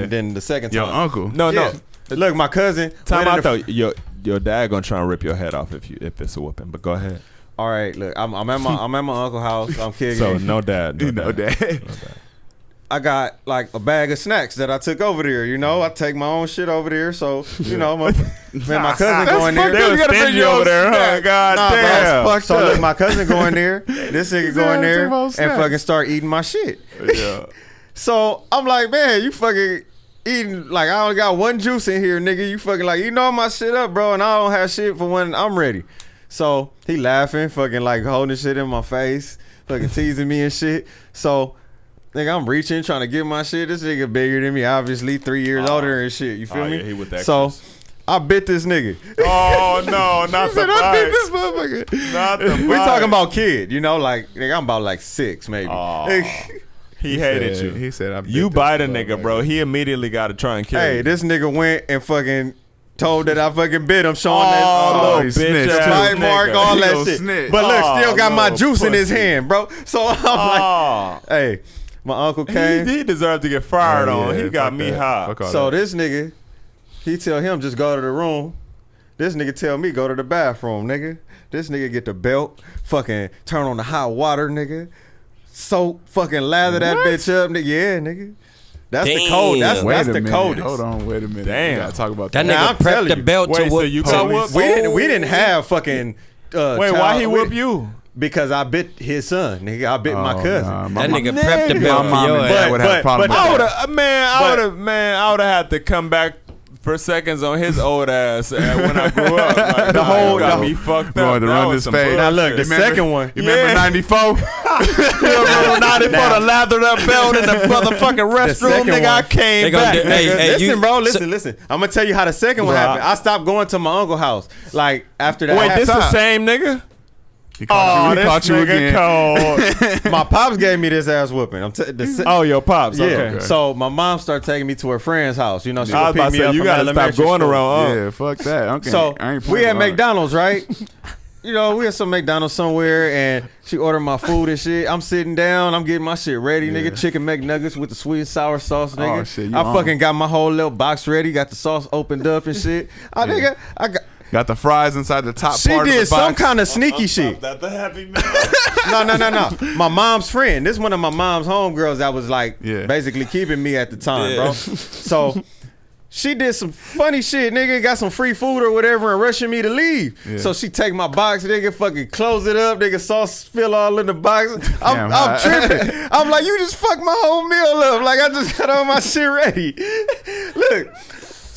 than the second Your time. uncle. No. Yeah. Look, my cousin. Time went out in though. the- Your dad gonna try and rip your head off if it's a whooping. But go ahead. All right, look, I'm at my uncle's house. I'm kicking. So no dad. You know that. I got like a bag of snacks that I took over there. You know, I take my own shit over there. So you know, my cousin going there. They was stingy over there, huh? God Nah, bro, damn. fuck. So look, my cousin going there. This nigga going there took my own and snacks. fucking start eating my shit. Yeah. So I'm like, man, you fucking eating like I only got one juice in here, nigga. You fucking like you know my shit up, bro, and I don't have shit for when I'm ready. So he laughing, fucking like holding shit in my face, fucking teasing me and shit. So nigga, I'm reaching, trying to get my shit. This nigga bigger than me, obviously 3 years older and shit. You feel me? Yeah, he with the So extras. I bit this nigga. Oh no, not the I bit bite. this motherfucker. Not the We bite. talking about kid, you know, like nigga, I'm about like 6 maybe. Aw. He hated you. He said, I You bit bite this a nigga, bro. He immediately got to try and kill Hey, you. this nigga went and fucking told that I fucking bit him, showing Oh, that Oh, little he bitch snitched, ass too. bite mark, nigga. all He that little shit. snitch. But look, Oh, still got my little juice in his pussy. hand, bro. So I'm like, hey, my uncle came. He deserved to get fired Oh, on. yeah, He got fuck me that. hot. Fuck all So that. this nigga, he tell him just go to the room. This nigga tell me go to the bathroom, nigga. This nigga get the belt, fucking turn on the hot water, nigga. Soap, fucking lather that bitch up, nigga. Yeah, nigga. That's the code. That's Wait a the minute. coldest. Hold on, wait a minute. Damn. We gotta talk about That that. Nah, nigga I'm prepped telling the you. belt to Wait, so whoop. you to got whoop- We didn't have fucking. Wait, why child- he whoop you? Because I bit his son, nigga. I bit my cousin. That nigga prepped the belt My for mom your and dad ass. would have a But- problem but- with I would that. have, I would have had to come back for seconds on his old ass when I grew up. Like, The whole- got the- me fucked Going up. to That run was this some fade. Now look, the bullshit. second one. You remember Yeah. 94? Not for the lathered up belt in the motherfucking restroom, second nigga. I one. came They gonna back. do- hey, nigga. hey, listen, you- bro. Listen. I'm gonna tell you how the second one Bro, happened. I stopped going to my uncle's house. Like after that. Wait, this the Stop. same nigga? He caught you, he caught you again. cold. my pops gave me this ass whooping. Oh, your pops. Yeah. Okay. So my mom started taking me to her friend's house. You know, she I was would about pick to me say, up you from gotta stop elementary going school. around. Yeah, fuck that. Okay. So I ain't we playing at with all that. McDonald's, right? You know, we had some McDonald's somewhere, and she ordered my food and shit. I'm sitting down, I'm getting my shit ready, nigga. Chicken McNuggets with the sweet and sour sauce, nigga. Oh, shit, you I on. fucking got my whole little box ready, got the sauce opened up and shit. I Got the fries inside the top she part of did the some box. kind of sneaky shit. That the happy man. No. My mom's friend. This is one of my mom's homegirls that was like Yeah. basically keeping me at the time, bro. So she did some funny shit, nigga. Got some free food or whatever and rushing me to leave. Yeah. So she take my box, nigga, fucking close it up, nigga, sauce spill all in the box. Damn, I'm tripping. I'm like, you just fucked my whole meal up. Like I just got all my shit ready. Look.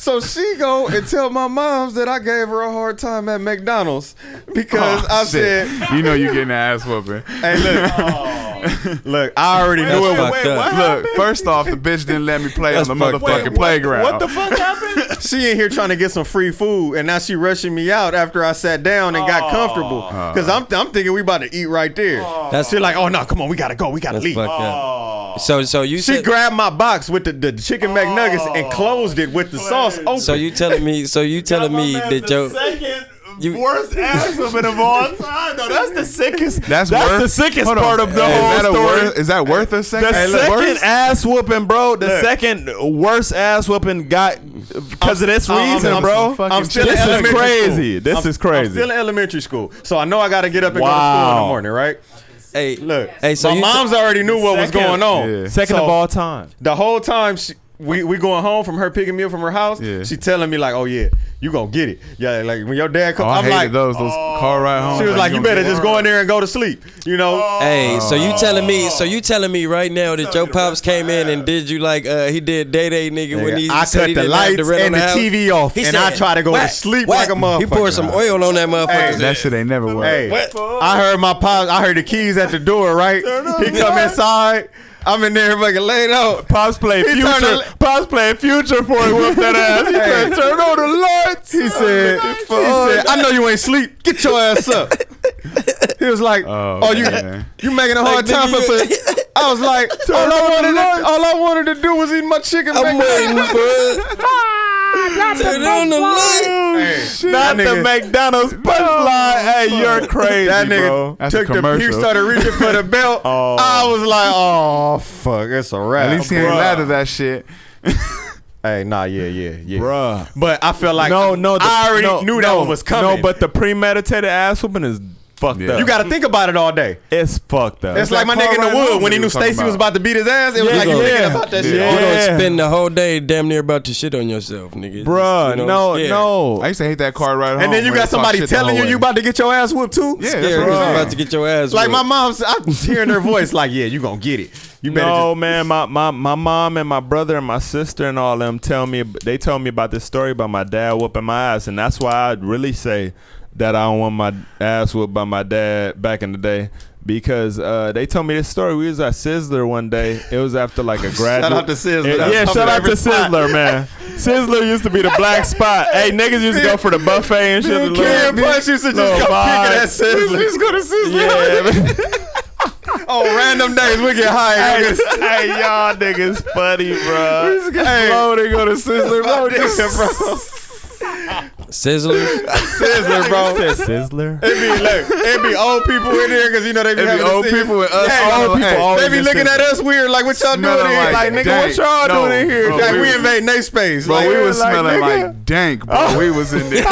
So she go and tell my moms that I gave her a hard time at McDonald's because Oh, I shit. said, You know you getting the ass whooping. hey, look. Look, I already knew it was. fucked up. Look, first off, the bitch didn't let me play on the fucked up. motherfucking playground. What the fuck happened? She in here trying to get some free food, and now she rushing me out after I sat down and got comfortable. Because I'm thinking we about to eat right there. That's She like, oh no, come on, we gotta go, we gotta That's leave. fucked up. So you She said, grabbed my box with the chicken McNuggets and closed it with the sauce open. so you telling me My man, that the your second worst ass whooping of all time. No, that's the sickest. That's the sickest Hold on. part of the whole story. Is that worth a second? The second ass whooping, bro. The second worst ass whooping got because of this reason, bro. I'm still in This is elementary crazy. school. This is crazy. I'm still in elementary school, so I know I got to get up and go to school in the morning, right? Hey, Look, so my mom's already knew what was going on. Yeah. Second So, of all time. The whole time we going home from her picking me up from her house, she telling me like, "Oh yeah, you gonna get it." Yeah, like when your dad comes, I I'm hated like, those car ride home. she was like, "You better just go in there and go to sleep," you know. hey, so you telling me right now that your pops came in and did you like he did Day nigga when he I said cut he the didn't have lights to rent and on the house? TV off, He and said, I try to go to sleep like a motherfucker. He poured some oil on that motherfucker. That shit ain't never worked. Hey, I heard my pops. I heard the keys at the door. Right, he come inside. I'm in there fucking laid out. Pops played Future. Pops played Future before he whooped that ass. He said, "Turn on the lights." He said, "I know you ain't sleep. Get your ass up." He was like, "Oh, you making a hard time for?" I was like, all I wanted to do was eat my chicken. I'm waiting for turn on the light. Not the McDonald's punchline. Hey, you're crazy, That nigga bro. That's a took the. He commercial. started reaching for the belt. I was like, "Oh fuck, it's a wrap." At least he ain't mad at that shit. Hey, nah, yeah. Bruh. But I felt like I I already knew that one was coming. No, but the premeditated ass whooping is fucked up. you got to think about it all day. It's fucked up. It's like my nigga in the wood when he knew Stacy was about to beat his ass. It was like you thinking about that shit. You all day. gonna spend the whole day damn near about to shit on yourself, nigga. Bruh, You know, scared. no. I used to hate that car ride home. And then you where got they talk somebody shit the telling whole you way. about to get your ass whooped too. Yeah, Scared that's 'cause right. you about to get your ass Like whooped. my mom's, I'm hearing her voice like, "Yeah, you gonna get it. You better." No, man, my mom and my brother and my sister and all them told me about this story about my dad whooping my ass, and that's why I'd really say that I don't want my ass whooped by my dad back in the day. Because they told me this story. We was at Sizzler one day. It was after like a graduate. Shout out to Sizzler. Yeah, shout out to Sizzler, man. Sizzler used to be the black spot. Hey, niggas used to go for the buffet and shit. Karen Punch used to just go picking at Sizzler. Just go to Sizzler. Yeah. On random days we get high. Hey, y'all niggas funny, bro. Hey, They go to Sizzler, bro. Sizzlers. Sizzler, bro. Sizzler. It be old people in there because you know they be having old to see- people with us. Hey, Old people always they be in looking at Sizzler. us weird, like what y'all doing Smelling here? like Like nigga, dank. what y'all No, doing in here? bro, Like we- we invading their space. Bro, Like, we was like, smelling nigga. like dank, bro. We was in there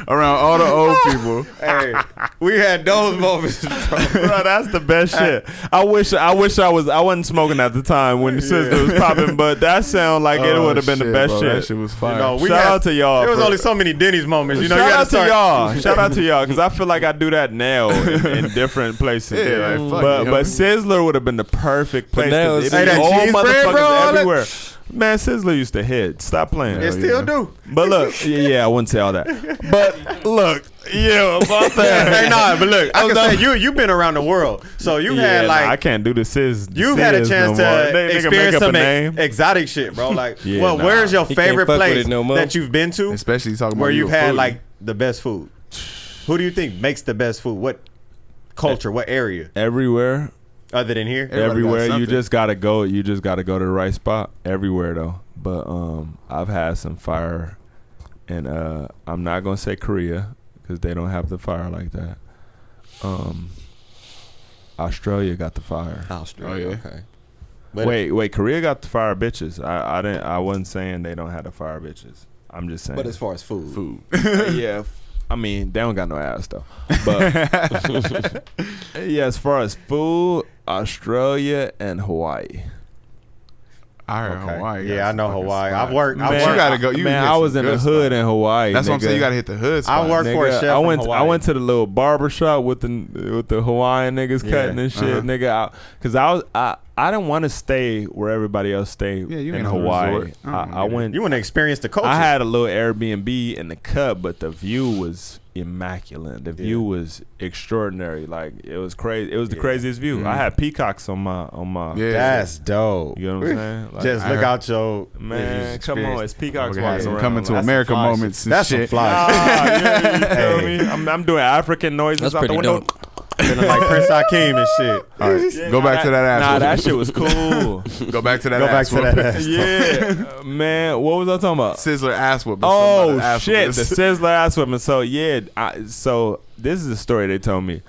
around all the old people. hey, we had those moments, bro. Bro, that's the best shit. I wish I wasn't smoking at the time when the sister was popping, but that sound like it would have been the best bro. shit. That shit was fire. You know, we Shout had- out to y'all. There was for- only so many Denny's moments. You know, you Shout gotta out to start. y'all. Shout out to y'all, because I feel like I do that now in different places. Yeah, like, fuck but it, but homie. Sizzler would have been the perfect place. now 'cause it's- it Hey, be that old cheese bread, motherfuckers bro, all that- everywhere. Man, Sizzler used to hit. Stop playing. It still do. But look, yeah, I wouldn't say all that. But look, yeah, about that. Hey, nah, but look, I can say you've been around the world, so you had nah, like I can't do the Sizz. you've had a Sizz chance no more. to Nigga experience make up some a name. exotic shit, bro. Like, Yeah, well, nah. where's your He can't favorite fuck with place it no more. that you've been to, Especially talking where about you've you had food. like the best food? Who do you think makes the best food? What culture? What area? Everywhere. Other than here? Everybody got Everywhere you something. just gotta go. You just gotta go to the right spot. Everywhere though. But I've had some fire, and I'm not gonna say Korea because they don't have the fire like that. Australia got the fire. Australia. Oh, yeah. Okay. Wait, Korea got the fire bitches. I wasn't saying they don't have the fire bitches. I'm just saying. But as far as food, Yeah, I mean they don't got no ass though. But yeah, as far as food, Australia and Hawaii. I heard Okay. Hawaii. Yeah, I know fucking Hawaii. spot. I've worked. Man, you gotta go. You man, hit I some was in good the hood spots. in Hawaii. That's what I'm saying. nigga. You gotta hit the hood spot. I worked for a Nigga, chef I in went. Hawaii. I went to the little barber shop with the Hawaiian niggas Yeah. cutting and shit, nigga. Because I didn't want to stay where everybody else stayed. Yeah, you in ain't on a Hawaii. resort. I went. You want to experience the culture. I had a little Airbnb in the cut, but the view was immaculate. The view was extraordinary. Like it was crazy. It was the craziest view. I had peacocks on my. Yeah. That's dope. You know what I'm saying? Like, Just I look heard- out your man, come on, it's peacocks Okay, had walking some around. coming to like, America fly moments and That's some shit. fly shit. Ah, you feel Hey. me? I'm doing African noises That's out the pretty window. dope. Feeling like Prince Hakeem and shit. All right, go back to that ass. Nah, that shit was cool. Go back to that. Go back ass to that whooping. ass. Yeah, man. What was I talking about? Sizzler ass whooping. Oh Ass shit, the whooping. Sizzler ass whipping. So yeah, so this is the story they told me,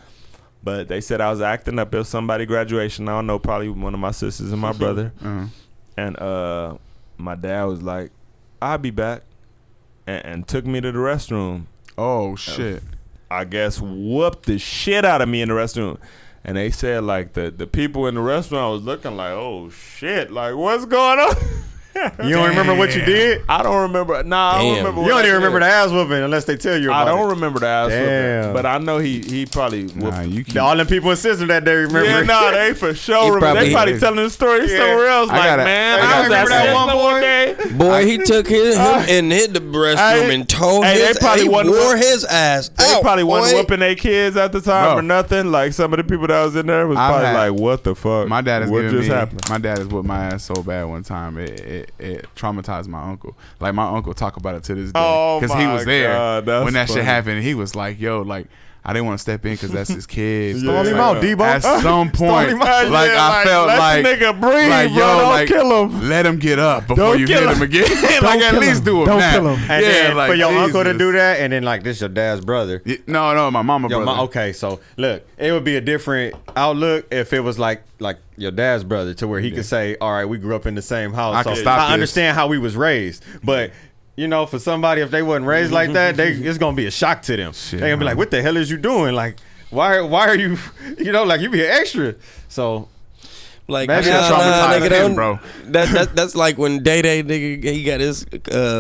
but they said I was acting up at somebody graduation. I don't know, probably one of my sisters and my brother, and my dad was like, "I'll be back," and took me to the restroom. Oh shit. I guess whooped the shit out of me in the restroom. And they said like the people in the restaurant was looking like, oh shit, like what's going on? You don't remember what you did? I don't remember. Nah, I don't remember. You don't even remember the ass whooping unless they tell you about it. I don't remember the ass Damn. whooping, but I know he probably whooped. Nah, you keep. All them people in Sizzler that day remember. Yeah, nah, they for sure remember. They probably telling the story somewhere else. I Like, gotta- man, I I was gotta at remember that Sizzler one day. Boy, he took him and hit the restroom and told they probably he wasn't wore whoop- his ass They out, probably wasn't boy. whooping their kids at the time Bro. or nothing. Like some of the people that was in there was I've probably had- like, what the fuck? My dad has what given just me. happened? My dad has whooped my ass so bad one time it traumatized my uncle. Like my uncle talk about it to this day Oh, because he my was there God, that's when that funny. shit happened. He was like, "Yo, like I didn't want to step in because that's his kid." Stall him Like, out, Debo. At some point, him out. like Yeah, I felt let like the nigga breathe, like, bro. yo, Don't like, kill him. let him get up before Don't you kill hit him again. Like at least do him Don't now. kill him. And then like, for your uncle to Jesus. do that, and then like this your dad's brother. No, my mama Your brother. okay, so look, it would be a different outlook if it was like your dad's brother, to where he could say, "All right, we grew up in the same house, I so can stop I this." understand how we was raised." But you know, for somebody if they wasn't raised like that, it's gonna be a shock to them. Shit, They gonna be like, "What the hell is you doing? Like, why are you? You know, like you be an extra." So Like, That shit traumatized nigga, him, don't- bro. That's like when Day nigga, he got his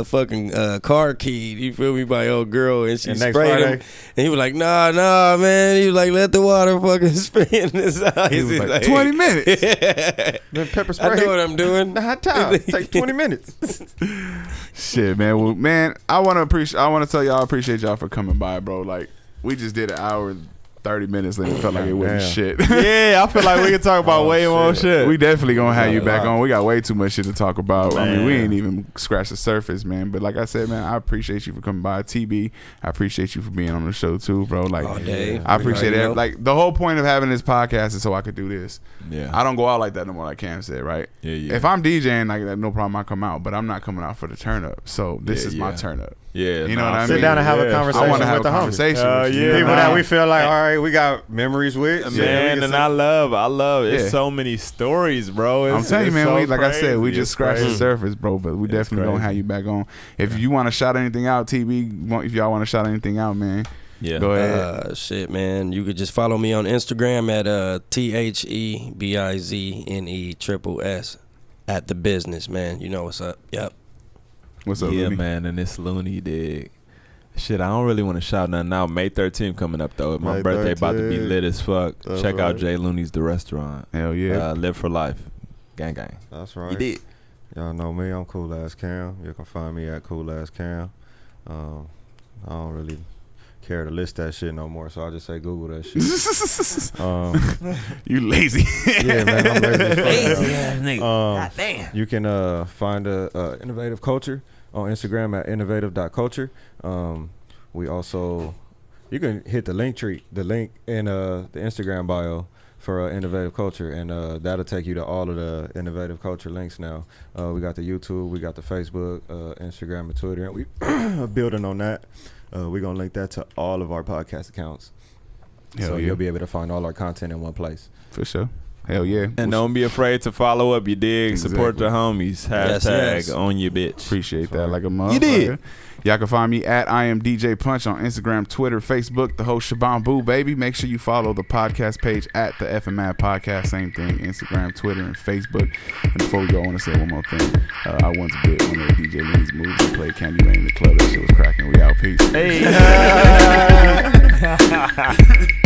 fucking car keyed. You feel me? By old girl, and she And next sprayed him, Friday? and he was like, nah, man. He was like, let the water fucking spin in his eyes. He was He's like 20 minutes. then pepper spray. I know what I'm doing. The hot time take 20 minutes. Shit, man. Well, man, I want to tell y'all I appreciate y'all for coming by, bro. Like we just did an hour and 30 minutes and it felt like it wasn't Damn. shit. Yeah, I feel like we can talk about way more shit. We definitely gonna have you back lot. on. We got way too much shit to talk about. I mean, we Man. ain't even scratched the surface, man. But like I said, man, I appreciate you for coming by. TB, I appreciate you for being on the show too, bro. Like, All day. I appreciate You it. know? Like the whole point of having this podcast is so I could do this. Yeah. I don't go out like that no more, like Cam said, right? Yeah. If I'm DJing like that, no problem, I come out. But I'm not coming out for the turn up. So this Yeah, is my yeah. turn up. Yeah. You know what I Sit mean? down and have a conversation I want to have with a the homies. conversation. with you. Yeah, People nah. that we feel like, all right, we got memories with. Man, and I love it. Yeah. It's so many stories, bro. I'm It's- telling you, it's man. so We like I said, we crazy. just It's scratched the crazy. surface, bro. But we definitely gonna crazy. have you back on. If you want to shout anything out, TB, if y'all want to shout anything out, man, Yeah. go ahead. Shit, man. You could just follow me on Instagram at TheBizness at the business, man. You know what's up. Yep. What's up, Yeah, Looney? man, and it's Looney, dig. Shit, I don't really want to shout nothing out. May 13th coming up, though. My May birthday about to be 13th. lit as fuck. That's Check out right. Jay Looney's The Restaurant. Hell yeah. Live for life. Gang, gang. That's right. You did. Y'all know me. I'm Cool Ass Cam. You can find me at Cool Ass Cam. I don't really care to list that shit no more, so I'll just say Google that shit. You lazy. Yeah, man, I'm lazy as fuck, Lazy yo. ass nigga. God damn. You can find Innovative Culture on Instagram at innovative.culture. We also, you can hit the link in the Instagram bio for Innovative Culture, and that'll take you to all of the Innovative Culture links now. We got the YouTube, we got the Facebook, Instagram, and Twitter, and we building on that. We're going to link that to all of our podcast accounts. Hell So yeah. you'll be able to find all our content in one place. For sure. Hell yeah. And don't be afraid to follow up, you dig. Support Exactly. the homies. Yes, Hashtag yes. on your bitch. Appreciate that like a motherfucker. You did. Y'all can find me at I am DJ Punch on Instagram, Twitter, Facebook, the whole Shabam Boo, baby. Make sure you follow the podcast page at the FMAD Podcast. Same thing, Instagram, Twitter, and Facebook. And before we go, I want to say one more thing. I once bit one of DJ Looney's moves and played Candy Lane in the club. That shit was cracking. We out. Peace. Hey.